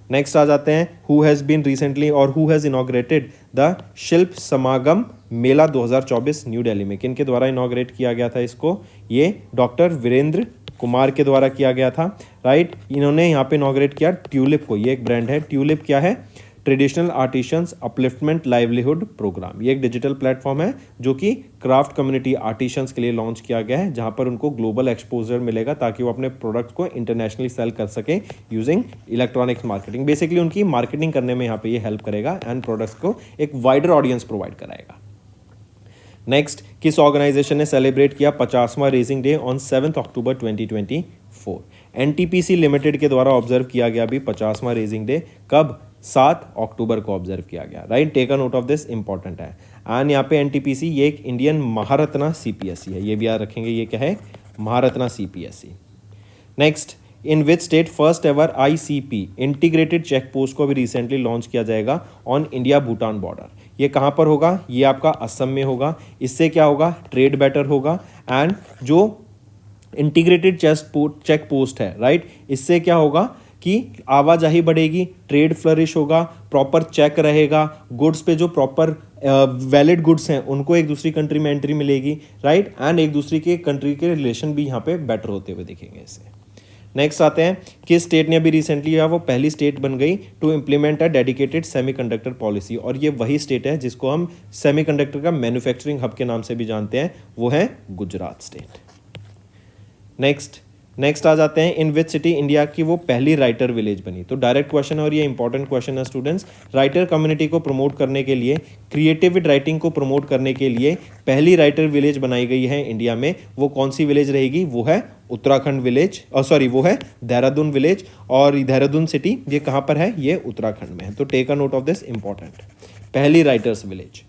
नेक्स्ट आ जाते हैं, हु हैज़ बीन रिसेंटली और हु हैज़ इनॉग्रेटेड द शिल्प समागम मेला 2024 न्यू दिल्ली में। किन के द्वारा इनॉग्रेट किया गया था इसको? ये डॉक्टर वीरेंद्र कुमार के द्वारा किया गया था, राइट। इन्होंने यहाँ पे इनॉग्रेट किया ट्यूलिप को। ये एक ब्रांड है। ट्यूलिप क्या है? Traditional artisans upliftment livelihood programme. ये एक डिजिटल प्लेटफॉर्म है जो कि क्राफ्ट कम्युनिटी आर्टिशंस के लिए लॉन्च किया गया है, जहां पर उनको ग्लोबल एक्सपोजर मिलेगा ताकि वो अपने प्रोडक्ट्स को इंटरनेशनली सेल कर सके यूजिंग इलेक्ट्रॉनिक्स मार्केटिंग। बेसिकली उनकी मार्केटिंग करने में यहाँ पे ये हेल्प करेगा एंड प्रोडक्ट्स को एक वाइडर ऑडियंस प्रोवाइड कराएगा। नेक्स्ट, किस ऑर्गेनाइजेशन ने सेलिब्रेट किया 50वां raising day on 7 October 2024? NTPC limited के द्वारा ऑब्जर्व किया गया भी 50वां रेजिंग डे। कब? 7 अक्टूबर को ऑब्जर्व किया गया, right. Take a note of this, important है। एंड यहाँ पे NTPC ये एक इंडियन महारत्ना CPSE है, ये भी याद रखेंगे। ये क्या है? Maharatna CPSE। Next, in which state first ever ICP integrated check post को भी रिसेंटली लॉन्च किया जाएगा ऑन इंडिया भूटान बॉर्डर। ये कहाँ पर होगा? ये आपका असम में होगा। इससे क्या होगा? ट्रेड बेटर होगा एंड जो इंटीग्रेटेड चेक पोस्ट है, राइट, इससे क्या होगा कि आवाजाही बढ़ेगी, ट्रेड फ्लरिश होगा, प्रॉपर चेक रहेगा, गुड्स पे जो प्रॉपर वैलिड गुड्स हैं उनको एक दूसरी कंट्री में एंट्री मिलेगी, राइट, एंड एक दूसरी के कंट्री के रिलेशन भी यहाँ पे बेटर होते हुए दिखेंगे इससे। नेक्स्ट आते हैं, किस स्टेट ने अभी रिसेंटली या वो पहली स्टेट बन गई to implement a dedicated semiconductor policy, और ये वही स्टेट है जिसको हम सेमीकंडक्टर का मैन्युफैक्चरिंग हब के नाम से भी जानते हैं, वो है गुजरात स्टेट। नेक्स्ट आ जाते हैं, इन विच सिटी इंडिया की वो पहली राइटर विलेज बनी। तो डायरेक्ट क्वेश्चन और ये इंपॉर्टेंट क्वेश्चन है स्टूडेंट्स। राइटर कम्युनिटी को प्रमोट करने के लिए, क्रिएटिव राइटिंग को प्रमोट करने के लिए पहली राइटर विलेज बनाई गई है इंडिया में। वो कौन सी विलेज रहेगी? वो है उत्तराखंड विलेज, वो है देहरादून विलेज। और देहरादून सिटी ये कहाँ पर है? ये उत्तराखंड में है। तो take a note of this, important, पहली राइटर्स विलेज।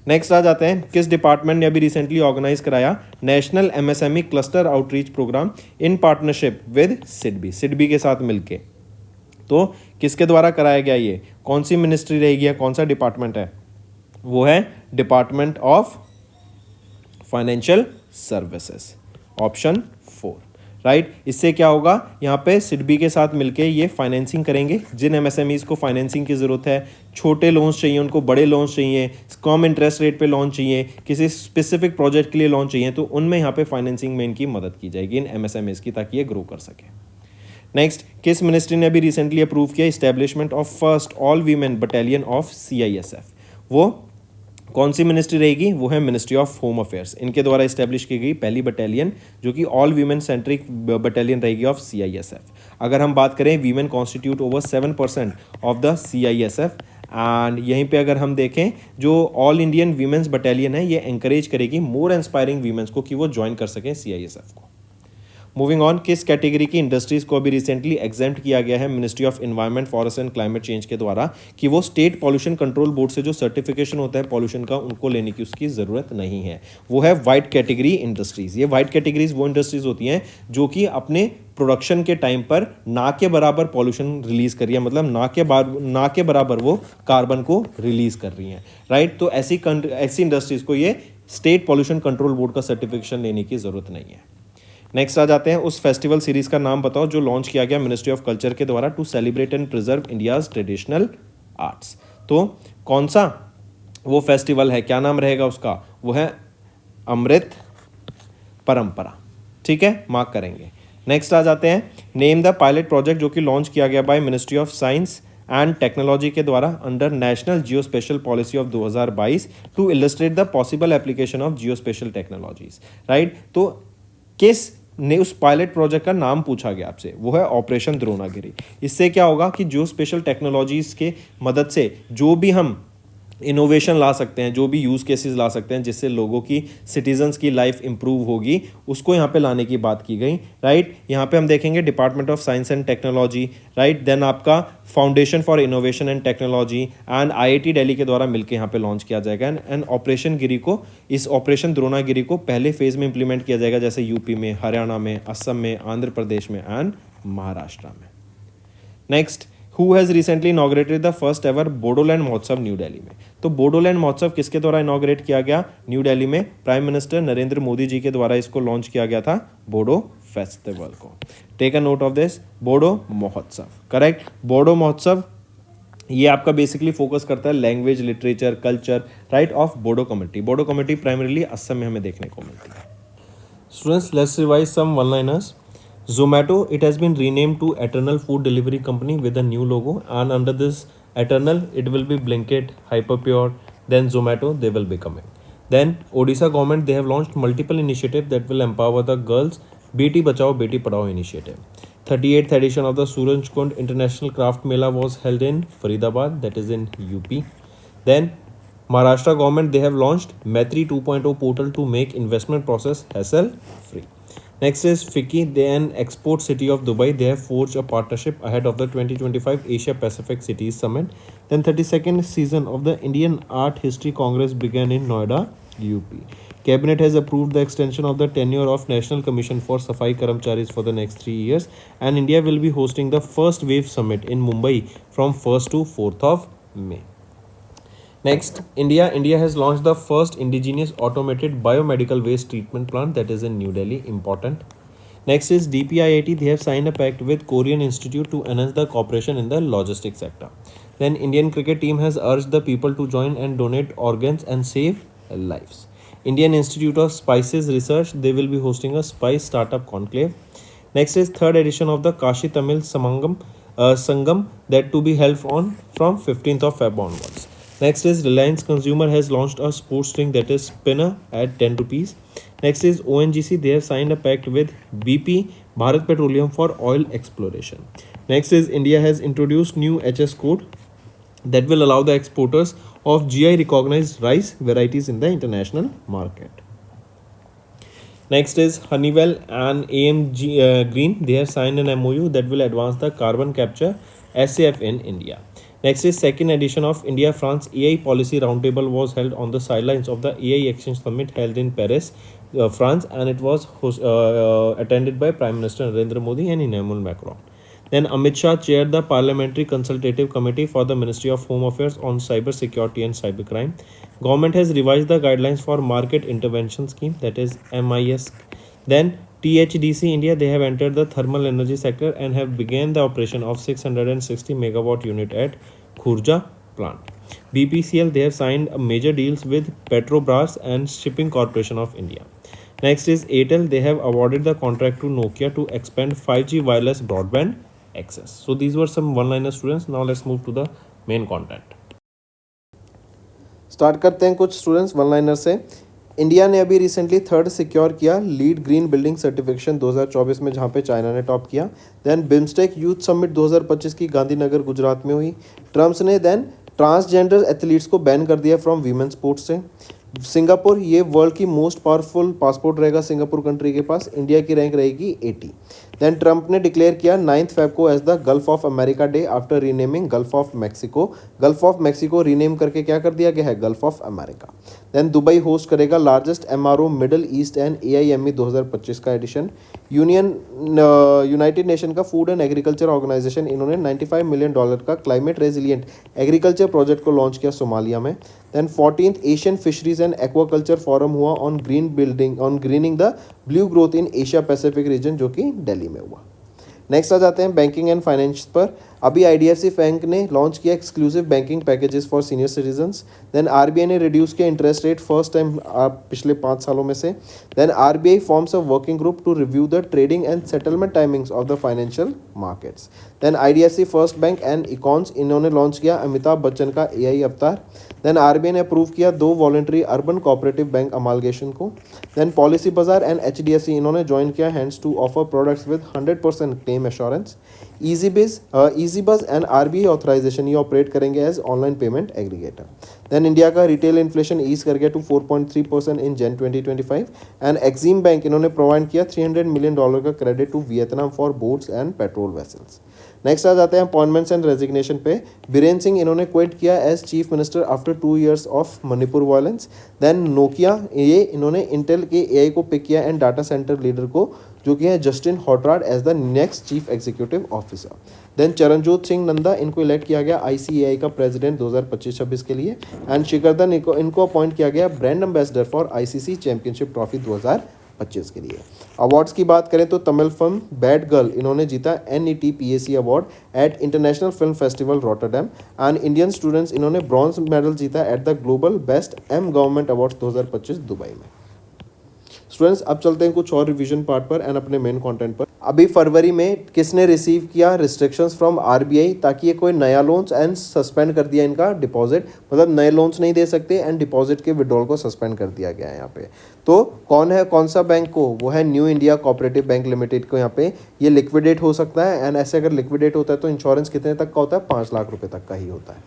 नेक्स्ट आ जाते हैं, किस डिपार्टमेंट ने अभी रिसेंटली ऑर्गेनाइज कराया national MSME cluster outreach programme in partnership with SIDBI के साथ मिलके। तो किसके द्वारा कराया गया ये? कौन सी मिनिस्ट्री रहेगी या कौन सा डिपार्टमेंट है? वो है department of financial services, option 4, right. इससे क्या होगा, यहाँ पे सिडबी के साथ मिलके ये फाइनेंसिंग करेंगे। जिन एमएसएमईज को फाइनेंसिंग की ज़रूरत है, छोटे लोन्स चाहिए उनको, बड़े लोन्स चाहिए, कम इंटरेस्ट रेट पे लोन चाहिए, किसी स्पेसिफिक प्रोजेक्ट के लिए लोन चाहिए, तो उनमें यहाँ पे फाइनेंसिंग में इनकी मदद की जाएगी इन एमएसएमईज की, ताकि ये ग्रो कर सके। नेक्स्ट, किस मिनिस्ट्री ने अभी रिसेंटली अप्रूव किया establishment of first all women battalion of CISF? वो कौन सी मिनिस्ट्री रहेगी? वो है मिनिस्ट्री ऑफ होम अफेयर्स। इनके द्वारा इस्टेब्लिश की गई पहली बटालियन जो कि ऑल वीमेन सेंट्रिक बटालियन रहेगी ऑफ CISF। अगर हम बात करें, women constitute over 7% of the CISF, and यहीं पे अगर हम देखें, जो ऑल इंडियन वीमेंस बटालियन है ये एंकरेज करेगी मोर इंस्पायरिंग वीमेंस को कि वो ज्वाइन कर सकें CISF को। मूविंग ऑन, किस कैटेगरी की इंडस्ट्रीज को अभी रिसेंटली एग्जेम्प्ट किया गया है ministry of environment, forest and climate change के द्वारा, कि वो स्टेट पॉल्यूशन कंट्रोल बोर्ड से जो सर्टिफिकेशन होता है पॉल्यूशन का, उनको लेने की उसकी ज़रूरत नहीं है। वो है वाइट कैटेगरी इंडस्ट्रीज। ये वाइट कैटेगरीज वो इंडस्ट्रीज होती हैं जो कि अपने प्रोडक्शन के टाइम पर ना के बराबर पॉल्यूशन रिलीज कर रही है, मतलब ना के बराबर वो कार्बन को रिलीज कर रही हैं, राइट। तो ऐसी इंडस्ट्रीज को ये स्टेट पॉल्यूशन कंट्रोल बोर्ड का सर्टिफिकेशन लेने की ज़रूरत नहीं है। नेक्स्ट आ जाते हैं, उस फेस्टिवल सीरीज का नाम बताओ जो लॉन्च किया गया मिनिस्ट्री ऑफ कल्चर के द्वारा to celebrate and preserve India's traditional arts. तो कौन सा वो फेस्टिवल है, क्या नाम रहेगा उसका? वो है अमृत परंपरा, ठीक है, मार्क करेंगे। नेक्स्ट आ जाते हैं, नेम द पायलट प्रोजेक्ट जो कि लॉन्च किया गया by ministry of science and technology के द्वारा under national Jio spatial policy of 2022 to illustrate the possible application of geo spatial technologies, right. तो किस ने उस पायलट प्रोजेक्ट का नाम पूछा गया आपसे? वो है ऑपरेशन द्रोणागिरी। इससे क्या होगा कि जो स्पेशल टेक्नोलॉजीज के मदद से जो भी हम इनोवेशन ला सकते हैं, जो भी यूज़ केसेस ला सकते हैं जिससे लोगों की, सिटीजन्स की लाइफ इंप्रूव होगी, उसको यहाँ पे लाने की बात की गई, राइट। यहाँ पे हम देखेंगे department of science and technology, right, then आपका foundation for innovation and technology and IIT Delhi के द्वारा मिलकर यहाँ पे लॉन्च किया जाएगा। एंड ऑपरेशन गिरी को, इस ऑपरेशन द्रोणागिरी को पहले फेज में इंप्लीमेंट किया जाएगा, जैसे यूपी में, हरियाणा में, असम में, आंध्र प्रदेश में एंड महाराष्ट्र में। Next, who has recently inaugurated the first ever Bodoland महोत्सव न्यू दिल्ली में? तो बोडोलैंड महोत्सव किसके द्वारा इनॉग्रेट किया गया न्यू दिल्ली में? प्राइम मिनिस्टर नरेंद्र मोदी जी के द्वारा इसको लॉन्च किया गया था, बोडो फेस्टिवल को। Take a note of this, Bodo Mahotsav, correct. Bodo महोत्सव ये आपका बेसिकली फोकस करता है language, literature, culture, right, of Bodo community. Bodo community primarily Assam में हमें देखने को मिलती है। Students, let's revise some one-liners. Zomato, it has been renamed to Eternal Food Delivery Company with a new logo, and under this Eternal, it will be Blinkit, Hyperpure, then Zomato, they will be coming. Then Odisha government, they have launched multiple initiatives that will empower the girls. Beti Bachao, Beti Padhao initiative. 38th edition of the Surajkund International Craft Mela was held in Faridabad, that is in UP. Then Maharashtra government, they have launched Maitri 2.0 portal to make investment process hassle free. Next is FICCI, they an export city of Dubai, they have forged a partnership ahead of the 2025 Asia Pacific Cities Summit. Then 32nd season of the Indian Art History Congress began in Noida, UP. Cabinet has approved the extension of the tenure of National Commission for Safai Karamcharis for the next 3 years, and India will be hosting the first wave summit in Mumbai from 1st to 4th of May. Next, India has launched the first indigenous automated biomedical waste treatment plant, that is in New Delhi. Important. Next is DPIIT. They have signed a pact with Korean Institute to enhance the cooperation in the logistics sector. Then Indian cricket team has urged the people to join and donate organs and save lives. Indian Institute of Spices Research, they will be hosting a spice startup conclave. Next is third edition of the Kashi Tamil Sangam that to be held on from 15th of Feb onwards. Next is Reliance Consumer has launched a sports drink that is spinner at 10 rupees. Next is ONGC. They have signed a pact with BP Bharat Petroleum for oil exploration. Next is India has introduced new HS code that will allow the exporters of GI recognized rice varieties in the international market. Next is Honeywell and AMG Green. They have signed an MOU that will advance the carbon capture SAF in India. Next is second edition of India France AI Policy Roundtable was held on the sidelines of the AI Exchange Summit held in Paris, France, and it was attended by Prime Minister Narendra Modi and Emmanuel Macron. Then Amit Shah chaired the Parliamentary Consultative Committee for the Ministry of Home Affairs on Cyber Security and Cybercrime. Government has revised the guidelines for Market Intervention Scheme, that is MIS. Then THDC India, they have entered the thermal energy sector and have begun the operation of 660 megawatt unit at Khurja plant. BPCL, they have signed major deals with Petrobras and Shipping Corporation of India. Next is Airtel. They have awarded the contract to Nokia to expand 5G wireless broadband access. So these were some one-liner students. Now let's move to the main content. Start करते हैं कुछ students one liner से। India ने अभी recently third secure किया lead green building certification 2024 में, जहां पे चाइना ने टॉप किया। देन बिम्स्टेक यूथ समिट 2025 की गांधीनगर गुजरात में हुई। ट्रम्प ने देन ट्रांसजेंडर एथलीट्स को बैन कर दिया फ्रॉम वीमेन स्पोर्ट्स से। सिंगापुर, ये वर्ल्ड की मोस्ट पावरफुल पासपोर्ट रहेगा सिंगापुर कंट्री के पास। इंडिया की रैंक रहेगी 80। देन ट्रंप ने डिक्लेयर किया 9 फेब को as the gulf of America day after renaming gulf of Mexico. Gulf of Mexico rename करके क्या कर दिया गया है, gulf of America. Then Dubai host करेगा largest MRO middle east and AIME 2025 का एडिशन। यूनाइटेड नेशन का फूड एंड एग्रीकल्चर ऑर्गेनाइजेशन, इन्होंने $95 मिलियन का क्लाइमेट रेजिलियंट एग्रीकल्चर प्रोजेक्ट को लॉन्च किया सोमालिया में। Then 14th Asian fisheries and aquaculture forum हुआ on grinning the blue growth in Asia Pacific region, जो कि दिल्ली में हुआ। नेक्स्ट आ जाते हैं बैंकिंग एंड फाइनेंस पर। अभी IDFC बैंक ने लॉन्च किया exclusive banking packages for senior citizens. Then RBI ने रिड्यूस किया इंटरेस्ट रेट फर्स्ट टाइम पिछले 5 सालों में से। Then RBI forms a working group to review the trading and settlement timings of the financial markets. Then IDFC first bank and Econs, इन्होंने launch किया अमिताभ बच्चन का AI अवतार। देन RBI ने approve किया 2 voluntary urban cooperative bank amalgamation को। Then Policybazaar and HDFC, इन्होंने join किया hands to offer products with 100% claim assurance. Easebuzz and RBI authorisation, ये ऑपरेट करेंगे as online payment aggregator. Then India का retail inflation ease कर गया to 4.3% in Jan 2025 and EXIM bank, इन्होंने provide किया $300 million का credit to Vietnam for boats and patrol vessels. Next आ जाते हैं अपॉइंटमेंट्स एंड रेजिग्नेशन पे। बीरेन्द्र सिंह, इन्होंने क्विट किया as chief minister after 2 years of Manipur violence. Then Nokia, ये इन्होंने इंटेल के AI को पिक किया एंड डाटा सेंटर लीडर को, जो कि है Justin Hotard, as the next chief executive officer. Then Charanjot Singh Nanda, इनको इलेक्ट किया गया ICAI का प्रेसिडेंट 2025-26 के लिए। एंड शिखरधन, इनको अपॉइंट किया गया brand ambassador for ICC championship trophy 2025 के लिए। अवार्ड्स की बात करें तो तमिल फिल्म बैड गर्ल, इन्होंने जीता NET PAC award eight international film festival Rotterdam. And Indian students, इन्होंने ब्रॉन्ज मेडल जीता at the global best government awards 2025 Dubai में। स्टूडेंट्स, अब चलते हैं कुछ और रिवीजन पार्ट पर एंड अपने मेन कंटेंट पर। अभी फरवरी में किसने रिसीव किया रिस्ट्रिक्शंस फ्रॉम RBI, ताकि ये कोई नया लोन्स एंड सस्पेंड कर दिया इनका डिपॉजिट, मतलब नए लोन्स नहीं दे सकते एंड डिपॉजिट के विड्रॉल को सस्पेंड कर दिया गया है यहाँ पे। तो कौन है, कौन सा बैंक को, वो है new India cooperative bank limited को। यहाँ पे ये लिक्विडेट हो सकता है एंड ऐसे अगर लिक्विडेट होता है तो इंश्योरेंस कितने तक का होता है, 5 लाख रुपए तक का ही होता है।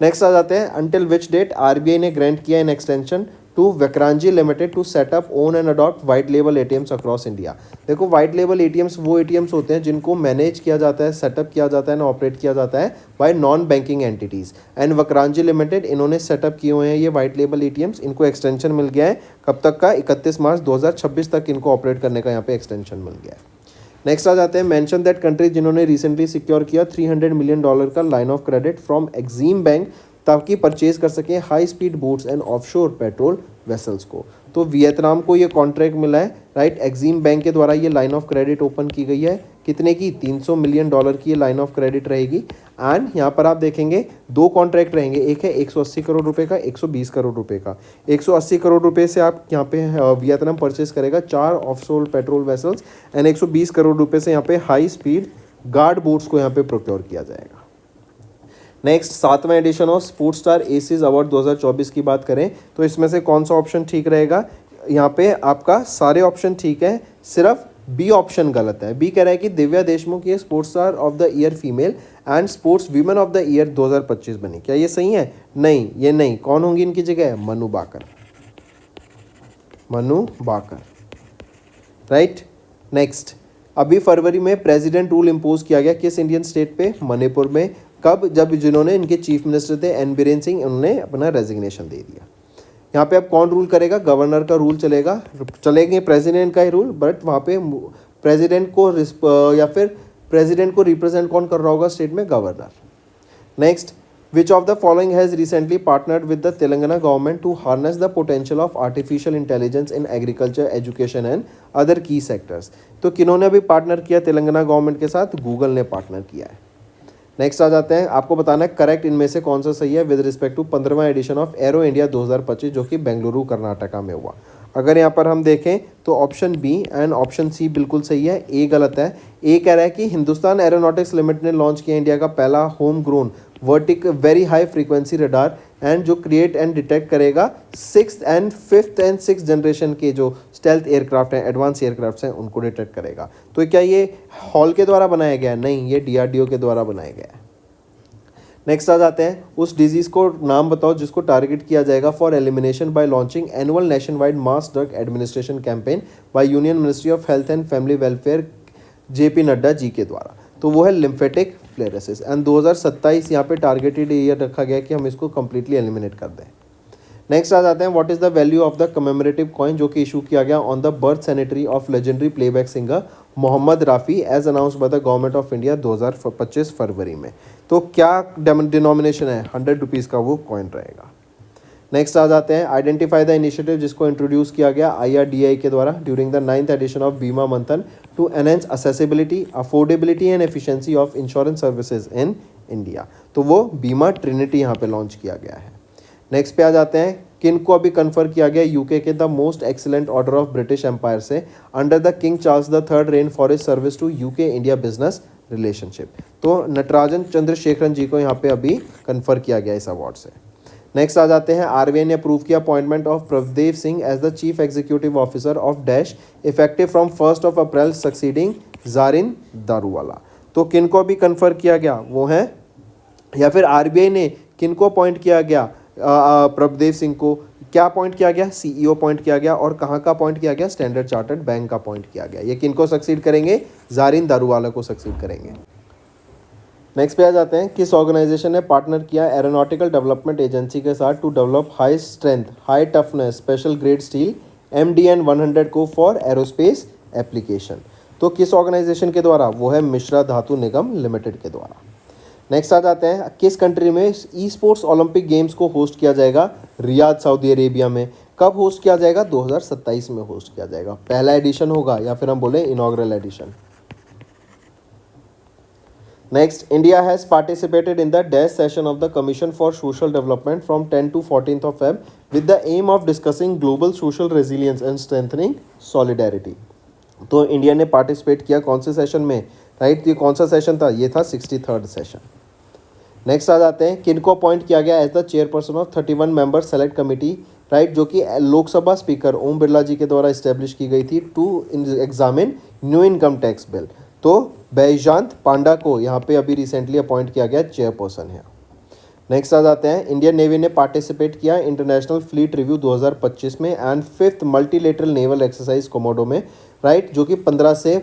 नेक्स्ट आ जाते हैं अंटिल विच डेट RBI ने ग्रांट किया an extension to Vakrangee limited to set up own and adopt white label ATMs across India. देखो, वाइट लेबल ATMs वो ATMs होते हैं जिनको मैनेज किया जाता है, सेटअप किया जाता है ना ऑपरेट किया जाता है by non banking entities. And Vakrangee limited, इन्होंने सेटअप किए हुए हैं ये वाइट लेबल ATMs। इनको एक्सटेंशन मिल गया है कब तक का, 31 मार्च 2026 तक इनको ऑपरेट करने का यहाँ पे एक्सटेंशन मिल गया है। नेक्स्ट आ जाते हैं मेंशन दैट कंट्रीज जिन्होंने रिसेंटली सिक्योर किया $300 मिलियन का line of credit from Exim bank ताकि परचेज कर सकें high speed boats and offshore patrol vessels को। तो वियतनाम को ये कॉन्ट्रैक्ट मिला है, राइट। एक्सिम बैंक के द्वारा ये लाइन ऑफ क्रेडिट ओपन की गई है, कितने की, $300 मिलियन की ये लाइन ऑफ क्रेडिट रहेगी। एंड यहाँ पर आप देखेंगे दो कॉन्ट्रैक्ट रहेंगे, एक है 180 करोड़ रुपए का, 120 करोड़ रुपए का। 180 करोड़ रुपए से आप यहाँ पे वियतनाम परचेस करेगा 4 offshore patrol vessels and 120 crore रुपए से यहाँ पे हाई स्पीड गार्ड बोट्स को यहाँ पे प्रोक्योर किया जाएगा। नेक्स्ट 7वां edition of sports star aces award 2024 की बात करें तो इसमें से कौन सा ऑप्शन ठीक रहेगा? यहाँ पे आपका सारे ऑप्शन ठीक है, सिर्फ बी ऑप्शन गलत है। बी कह रहा है कि दिव्या देशमुख ये sports star of the year female and sports women of the year 2025 बनी। क्या ये सही है? नहीं, ये नहीं। कौन होंगी इनकी जगह? मनु बाकर, मनु बाकर, राइट। नेक्स्ट, अभी फरवरी में प्रेसिडेंट रूल इम्पोज किया गया किस इंडियन स्टेट पे? मणिपुर में। कब? जब जिन्होंने इनके चीफ मिनिस्टर थे एन बीरेन सिंह, उन्होंने अपना रेजिग्नेशन दे दिया। यहाँ पे अब कौन रूल करेगा? गवर्नर का रूल चलेगा, चलेंगे प्रेसिडेंट का ही रूल, बट वहाँ पे प्रेसिडेंट को या फिर प्रेसिडेंट को रिप्रेजेंट कौन कर रहा होगा स्टेट में? Governor. Next, which of the following has recently partnered with the Telangana government to harness the potential of artificial intelligence in agriculture, education and other key sectors. तो किन्होंने भी पार्टनर किया तेलंगाना गवर्नमेंट के साथ? गूगल ने पार्टनर किया है। नेक्स्ट आ जाते हैं, आपको बताना है करेक्ट इनमें से कौन सा सही है विद रिस्पेक्ट टू 15वां एडिशन ऑफ एरो इंडिया 2025 जो कि बेंगलुरु कर्नाटका में हुआ। अगर यहाँ पर हम देखें तो option B and option C बिल्कुल सही है, ए गलत है। ए कह रहा है कि हिंदुस्तान एरोनॉटिक्स लिमिटेड ने लॉन्च किया इंडिया का पहला होम ग्रोन वर्टिक very high frequency radar and जो क्रिएट एंड डिटेक्ट करेगा 6th and 5th जनरेशन के जो स्टेल्थ एयरक्राफ्ट हैं, एडवांस एयरक्राफ्ट हैं, उनको डिटेक्ट करेगा। तो क्या ये हॉल के द्वारा बनाया गया है? नहीं, ये डीआरडीओ के द्वारा बनाया गया है। नेक्स्ट आ जाते हैं, उस डिजीज़ को नाम बताओ जिसको टारगेट किया जाएगा for elimination by launching annual nationwide mass drug administration campaign by union ministry of health and family welfare JP Nadda ji के द्वारा। तो वो है लिम्फेटिक फ्लेरेसिस एंड 2027 यहाँ पे टारगेटेड ईयर रखा गया कि हम इसको कम्प्लीटली एलिमिनेट कर दें। नेक्स्ट आ जाते हैं, what is the value of the commemorative coin जो कि इशू किया गया on the birth centenary of legendary playback singer Mohammed Rafi as announced by the government of India 2025 फरवरी में। तो क्या डिनोमिनेशन है? 100 रुपीज़ का वो कॉइन रहेगा। नेक्स्ट आ जाते हैं, आइडेंटिफाई द इनिशिएटिव जिसको इंट्रोड्यूस किया गया IRDAI के द्वारा during the 9th addition of Bima Manthan to enhance accessibility, affordability and efficiency of insurance services in India. तो वो बीमा ट्रिनिटी यहाँ पे लॉन्च किया गया है। नेक्स्ट पे आ जाते हैं, किन को अभी कन्फर किया गया यूके के the most excellent order of British empire से under the king Charles III reign for his service to UK India business relationship. तो नटराजन चंद्रशेखरन जी को यहाँ पे अभी कन्फर किया गया इस अवार्ड से। नेक्स्ट आ जाते हैं, आरबीआई ने अप्रूव किया appointment of Prabhdev Singh as the chief executive officer of Dash effective from 1 April succeeding Zarin Daruwala. तो किन को अभी कन्फर किया गया? वो हैं, या फिर आरबीआई ने किन को अपॉइंट किया गया? प्रभदेव सिंह को क्या अपॉइंट किया गया? CEO अपॉइंट किया गया। और कहाँ का अपॉइंट किया गया? स्टैंडर्ड चार्टर्ड बैंक का अपॉइंट किया गया। ये किन को सक्सीड करेंगे? जारिन दारूवाला को सक्सीड करेंगे। नेक्स्ट पे आ जाते हैं, किस ऑर्गेनाइजेशन ने पार्टनर किया एरोनॉटिकल डेवलपमेंट एजेंसी के साथ to develop high strength high toughness special grade steel MDN 100 को फॉर एरोस्पेस एप्लीकेशन। तो किस ऑर्गेनाइजेशन के द्वारा? वो है मिश्रा धातु निगम लिमिटेड के द्वारा। नेक्स्ट आ जाते हैं, किस कंट्री में ई स्पोर्ट्स ओलंपिक गेम्स को होस्ट किया जाएगा? रियाद सऊदी अरेबिया में। कब होस्ट किया जाएगा? 2027 में होस्ट किया जाएगा। पहला एडिशन होगा या फिर हम बोले inaugural edition. Next, India has participated in the dash session of the commission for social development from 10 to 14 of Feb with the aim of discussing global social resilience and strengthening solidarity. तो India ने participate किया कौन से session में? Right, ये कौन सा session था? ये था 63rd सेशन। नेक्स्ट आ जाते हैं, किन को अपॉइंट किया गया as the chairperson of 31 member select committee, right, जो कि लोकसभा स्पीकर ओम बिरला जी के द्वारा इस्टेब्लिश की गई थी to examine new income tax bill. तो बैजयंत पांडा को यहाँ पे अभी रिसेंटली अपॉइंट किया गया चेयरपर्सन है। नेक्स्ट आ जाते हैं, इंडियन नेवी ने पार्टिसिपेट किया इंटरनेशनल फ्लीट रिव्यू 2025 में and 5th multilateral naval exercise Komodo में, राइट, जो कि 15 से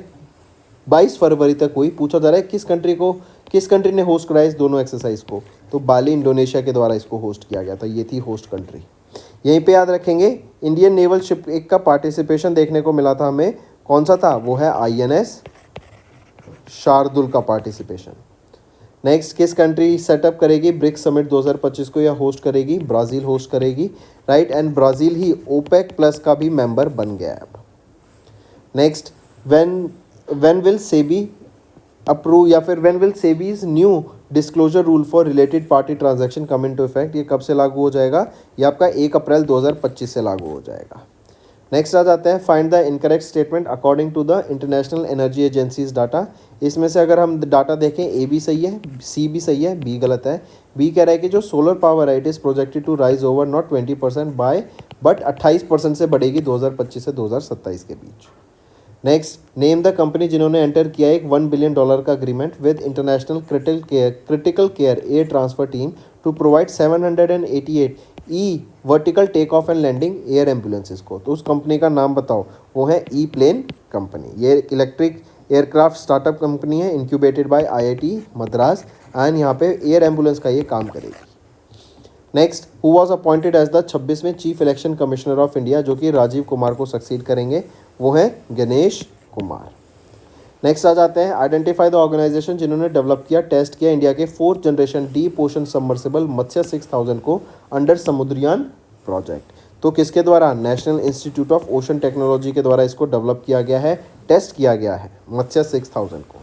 22 फरवरी तक हुई। पूछा जा रहा है किस कंट्री ने होस्ट कराया इस दोनों एक्सरसाइज को? तो बाली इंडोनेशिया के द्वारा इसको होस्ट किया गया था, ये थी होस्ट कंट्री। यहीं पे याद रखेंगे, इंडियन नेवल शिप एक का पार्टिसिपेशन देखने को मिला था हमें, कौन सा था? वो है INS शार्दुल का पार्टिसिपेशन। नेक्स्ट, किस कंट्री सेटअप करेगी ब्रिक्स समिट 2025 को या होस्ट करेगी? ब्राज़ील होस्ट करेगी, राइट। एंड ब्राज़ील ही ओपेक प्लस का भी मेंबर बन गया है अब। Next, when will SEBI approve या फिर when will SEBI's new disclosure rule for related party transaction come into effect? ये कब से लागू हो जाएगा? ये आपका 1 अप्रैल 2025 से लागू हो जाएगा। नेक्स्ट आ जाते हैं, find the incorrect statement according to the international energy agency's data. इसमें से अगर हम डाटा देखें, ए भी सही है, सी भी सही है, बी गलत है। बी कह रहा है कि जो सोलर पावर है it is projected to rise over not 20% by but 28% से बढ़ेगी 2025 से 2027 के बीच। नेक्स्ट, नेम द कंपनी जिन्होंने एंटर किया एक $1 बिलियन का agreement with international critical care air transfer team to provide 788 e vertical take off and landing air ambulances को। तो उस कंपनी का नाम बताओ। वो है ई प्लेन कंपनी। ये इलेक्ट्रिक एयरक्राफ्ट स्टार्टअप कंपनी है, incubated by IIT Madras, and यहाँ पे एयर एम्बुलेंस का ये काम करेगी। Next, who was appointed as the 26वें chief election commissioner of India, जो कि राजीव कुमार को सक्सीड करेंगे, वो है गणेश कुमार। नेक्स्ट आ जाते हैं, आइडेंटिफाई द ऑर्गेनाइजेशन जिन्होंने डेवलप किया, टेस्ट किया इंडिया के 4th generation deep ocean submersible Matsya 6000 को अंडर समुद्रयान प्रोजेक्ट। तो किसके द्वारा? National institute of ocean technology के द्वारा इसको डेवलप किया गया है, टेस्ट किया गया है मत्स्य 6000 को।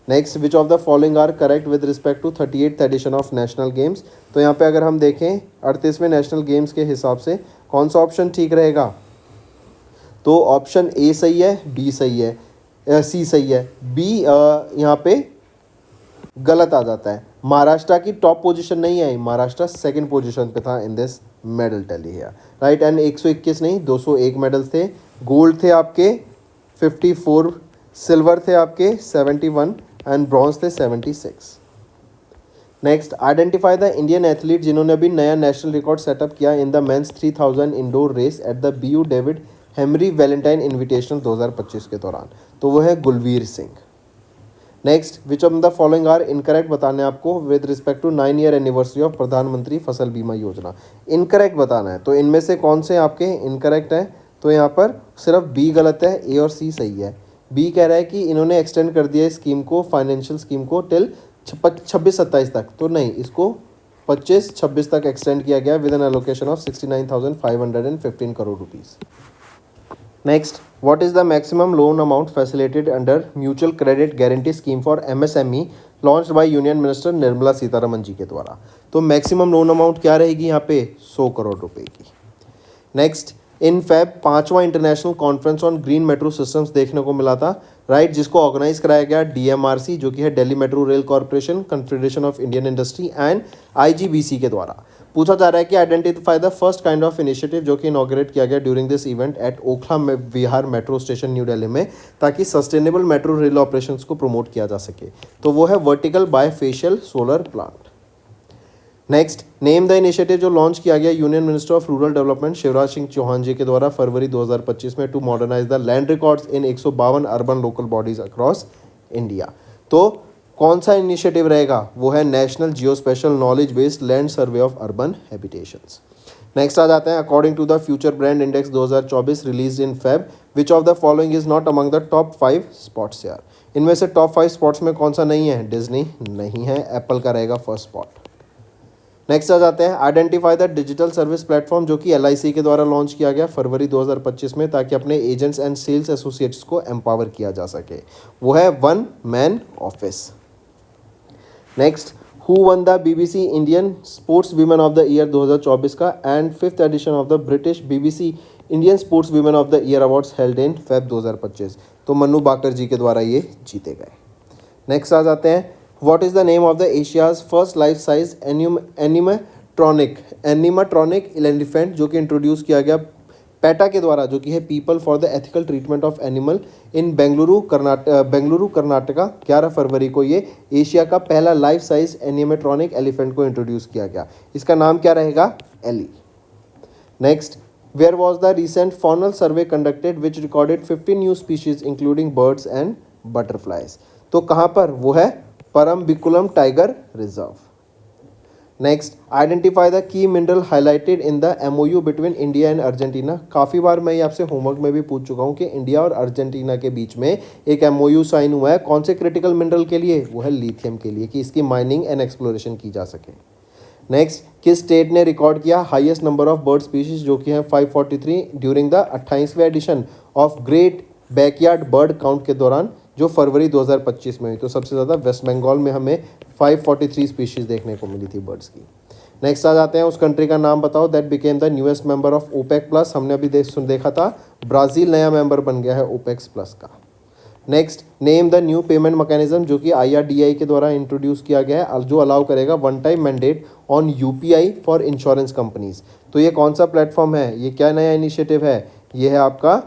Next, which of the following are correct with respect to 38th edition of national games? तो यहाँ पे अगर हम देखें 38वें नेशनल गेम्स के हिसाब से कौन सा ऑप्शन ठीक रहेगा? तो ऑप्शन ए सही है, बी सही है, सी सही है, बी यहाँ पे गलत आ जाता है। महाराष्ट्र की टॉप पोजीशन नहीं आई, महाराष्ट्र 2nd पोजीशन पे था इन दिस मेडल टैली है, राइट। एंड 121 नहीं 201 मेडल्स थे। गोल्ड थे आपके 54, सिल्वर थे आपके 71 एंड ब्रॉन्ज थे 76। Next, identify the Indian athlete जिन्होंने अभी नया नेशनल रिकॉर्ड सेटअप किया in the men's 3000 indoor race at the BU David Hemery Valentine invitational 2025 के दौरान। तो वो है Gulveer Singh. Next, which of the following are incorrect बताना है आपको with respect to 9 year anniversary of Pradhan Mantri Fasal बीमा योजना। इनकरेक्ट बताना है, तो इनमें से कौन से आपके इनकरेक्ट हैं? तो यहाँ पर सिर्फ बी गलत है, ए और सी सही है। बी कह रहा है कि इन्होंने एक्सटेंड कर दिया इस स्कीम को, फाइनेंशियल स्कीम को टिल 26-27 तक, तो नहीं, इसको 25-26 तक एक्सटेंड किया गया with an allocation of 69,515 crore rupees. Next, what is the maximum loan amount facilitated under mutual credit guarantee scheme for MSME launched by union minister Nirmala Sitharaman ji के द्वारा? तो मैक्सिमम लोन अमाउंट क्या रहेगी यहाँ पे? 100 करोड़ रुपए की। नेक्स्ट, इन फैब 5वां international conference on green metro systems देखने को मिला था, राइट, जिसको ऑर्गेनाइज कराया गया DMRC, जो कि है Delhi metro rail corporation, confederation of Indian industry and IGBC के द्वारा। पूछा जा रहा है कि identify the first kind of initiative जो कि इनॉग्रेट किया गया during this event at Okhla Vihar metro station new Delhi में, ताकि सस्टेनेबल मेट्रो रेल ऑपरेशंस को प्रमोट किया जा सके। तो वो है vertical bifacial solar plant. Next, name the initiative जो लॉन्च किया गया union minister of rural development Shivraj Singh Chouhan ji के द्वारा फरवरी 2025 में to modernise the land records in 152 urban local bodies across India. तो कौन सा इनिशिएटिव रहेगा? वो है national Jio special knowledge based land survey of urban habitations. Next आ जाते हैं, according to the future brand index 2024 release in Feb, which of the following is not among the top 5 spots यार? इनमें से top 5 spots में कौन सा नहीं है? डिज्नी नहीं है, एप्पल का रहेगा फर्स्ट स्पॉट। नेक्स्ट आ जाते हैं, identify the digital service platform जो कि LIC के द्वारा लॉन्च किया गया फरवरी 2025 में, ताकि अपने एजेंट्स एंड सेल्स एसोसिएट्स को एम्पावर किया जा सके। वो है one man office. Next, who won the BBC Indian sports women of the year 2024 का and 5th edition of the British BBC Indian sports women of the year awards held in Feb 2025? तो मन्नू बाकर जी के द्वारा ये जीते गए। Next आ जाते हैं, what is the name of the Asia's first life size animatronic elephant जो कि इंट्रोड्यूस किया गया पैटा के द्वारा, जो कि है people for the ethical treatment of animal in Bengaluru Karnataka. 11 फरवरी को ये एशिया का पहला लाइफ साइज एनिमेट्रॉनिक एलिफेंट को इंट्रोड्यूस किया गया। इसका नाम क्या रहेगा? Ellie. Next, where was the recent faunal survey conducted which recorded 50 new species including birds and butterflies? तो कहाँ पर? वो है Parambikulam tiger reserve. Next, identify the key mineral highlighted in the MOU between India and Argentina. काफ़ी बार मैं ये आपसे homework में भी पूछ चुका हूँ कि इंडिया और अर्जेंटीना के बीच में एक MOU साइन हुआ है, कौन से क्रिटिकल मिनरल के लिए? वो है लिथियम के लिए, कि इसकी माइनिंग एंड एक्सप्लोरेशन की जा सके। नेक्स्ट, किस स्टेट ने रिकॉर्ड किया highest number of bird species, जो कि है 543 ड्यूरिंग द 28वें edition of great backyard bird count के दौरान, जो फरवरी 2025 में हुई। तो सबसे ज़्यादा वेस्ट बंगाल में हमें 543 स्पीशीज़ देखने को मिली थी बर्ड्स की। नेक्स्ट आ जाते हैं, उस कंट्री का नाम बताओ that became the newest member of OPEC plus. हमने अभी देखा था ब्राज़ील नया मेंबर बन गया है ओपेक्स प्लस का। Next, name the new payment mechanism, जो कि IRDAI के द्वारा इंट्रोड्यूस किया गया है, जो अलाउ करेगा one time mandate on UPI for insurance companies. तो ये कौन सा प्लेटफॉर्म है, ये क्या नया इनिशिएटिव है? ये है आपका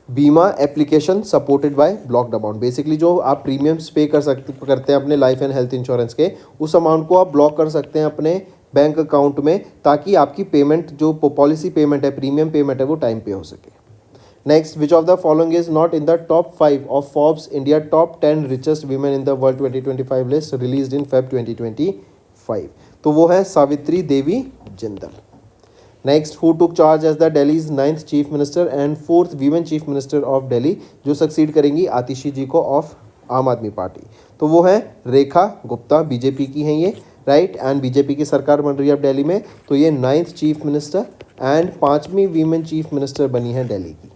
बीमा application supported by blocked amount. Basically जो आप प्रीमियम्स पे करते हैं अपने लाइफ एंड हेल्थ इंश्योरेंस के, उस अमाउंट को आप ब्लॉक कर सकते हैं अपने बैंक अकाउंट में, ताकि आपकी पेमेंट जो पॉलिसी पेमेंट है, प्रीमियम पेमेंट है, वो टाइम पे हो सके। Next, which of the following is not in the top 5 of Forbes India top 10 richest women in the world 2025 list released in Feb 2025? तो वो है Savitri Devi Jindal. Next, who took charge as the Delhi's 9th chief minister and 4th women chief minister of Delhi, जो succeed करेंगी आतिशी जी को of आम आदमी party? तो वो है रेखा गुप्ता, बीजेपी की हैं ये, राइट। एंड बीजेपी की सरकार बन रही है अब दिल्ली में, तो ये 9th चीफ मिनिस्टर एंड 5वीं वीमेन चीफ मिनिस्टर बनी है दिल्ली की।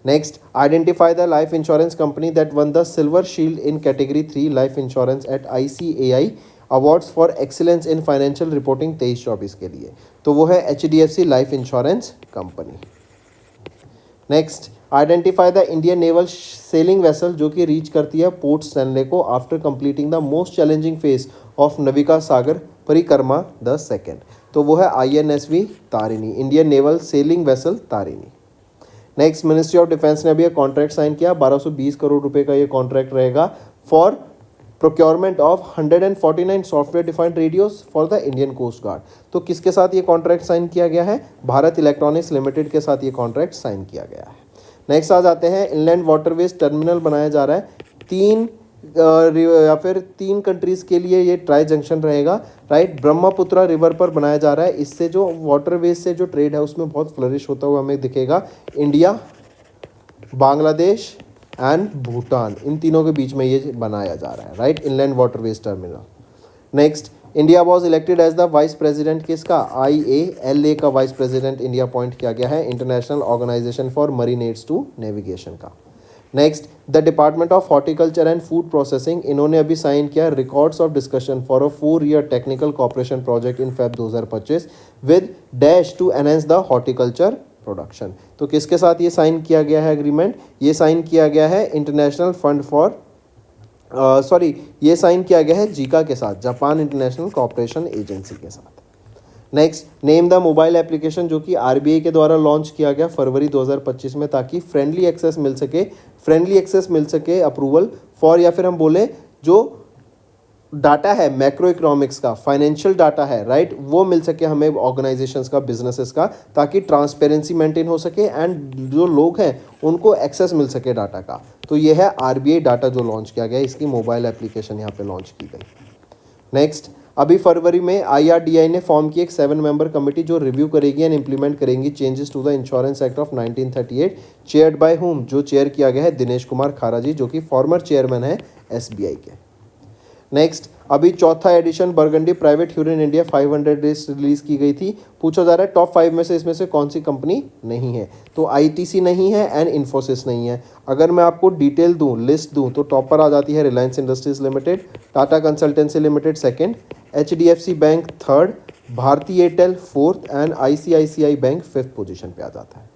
Next, identify the life insurance company that won the silver shield in category 3 life insurance at ICAI awards for excellence in financial reporting 23-24 के लिए। तो वो है HDFC life insurance company. Next, identify the Indian naval sailing vessel, जो कि reach करती है port Stanley को after completing the most challenging phase of Navika सागर परिक्रमा द सेकेंड। तो वो है INSV Tarini, Indian naval sailing vessel Tarini. Next, ministry of defence ने अभी एक कॉन्ट्रैक्ट साइन किया, 1220 करोड़ रुपए का ये कॉन्ट्रैक्ट रहेगा for procurement of 149 software defined radios for the Indian coast guard. तो किसके साथ ये कॉन्ट्रैक्ट साइन किया गया है? भारत इलेक्ट्रॉनिक्स लिमिटेड के साथ ये कॉन्ट्रैक्ट साइन किया गया है। नेक्स्ट आ जाते हैं, इनलैंड वाटरवेज टर्मिनल बनाया जा रहा है, 3 कंट्रीज़ के लिए ये ट्राई जंक्शन रहेगा, राइट। ब्रह्मपुत्रा रिवर पर बनाया जा रहा है। इससे जो वाटरवेज से जो ट्रेड है उसमें बहुत फ्लरिश होता हुआ हमें दिखेगा। इंडिया, बांग्लादेश एंड भूटान, इन तीनों के बीच में ये बनाया जा रहा है, right, inland waterways terminal. Next, India was elected as the vice president, किसका? IALA का वाइस प्रेसिडेंट इंडिया अपॉइंट किया गया है, international organization for marine aids to navigation का। Next, the department of horticulture and food processing, इन्होंने अभी sign किया records of discussion for a 4-year technical cooperation project in Feb 2025 with dash to enhance the horticulture production. तो किसके साथ ये sign किया गया है एग्रीमेंट? ये साइन किया गया है इंटरनेशनल फंड फॉर ये साइन किया गया है जीका के साथ, जापान इंटरनेशनल कोऑपरेशन एजेंसी के साथ। Next, name the mobile application, जो कि RBI के द्वारा लॉन्च किया गया फरवरी 2025 में, ताकि फ्रेंडली एक्सेस मिल सके अप्रूवल फॉर, या फिर हम बोले जो डाटा है मैक्रो इकोनॉमिक्स का, फाइनेंशियल डाटा है, राइट, वो मिल सके हमें ऑर्गेनाइजेशंस का, बिजनेसेस का, ताकि ट्रांसपेरेंसी मेंटेन हो सके एंड जो लोग हैं उनको एक्सेस मिल सके डाटा का। तो ये है RBI डाटा जो लॉन्च किया गया, इसकी मोबाइल एप्लीकेशन यहाँ पे लॉन्च की गई। नेक्स्ट, अभी फरवरी में IRDAI ने फॉर्म की एक 7 मेंबर कमेटी, जो रिव्यू करेगी एंड इंप्लीमेंट करेंगी changes to the insurance act of 1938, chaired by हुम, जो चेयर किया गया है दिनेश कुमार खारा जी, जो कि फॉर्मर चेयरमैन है SBI के। नेक्स्ट, अभी चौथा edition Burgundy Private Hurun India 500 days release की गई थी। पूछा जा रहा है टॉप 5 में से इसमें से कौन सी कंपनी नहीं है? तो ITC नहीं है एंड इन्फोसिस नहीं है। अगर मैं आपको डिटेल दूं, लिस्ट दूं, तो टॉप पर आ जाती है Reliance Industries Limited, Tata Consultancy Limited second, HDFC bank third, Bharti Airtel fourth and ICICI bank 5th position पे आ जाता है।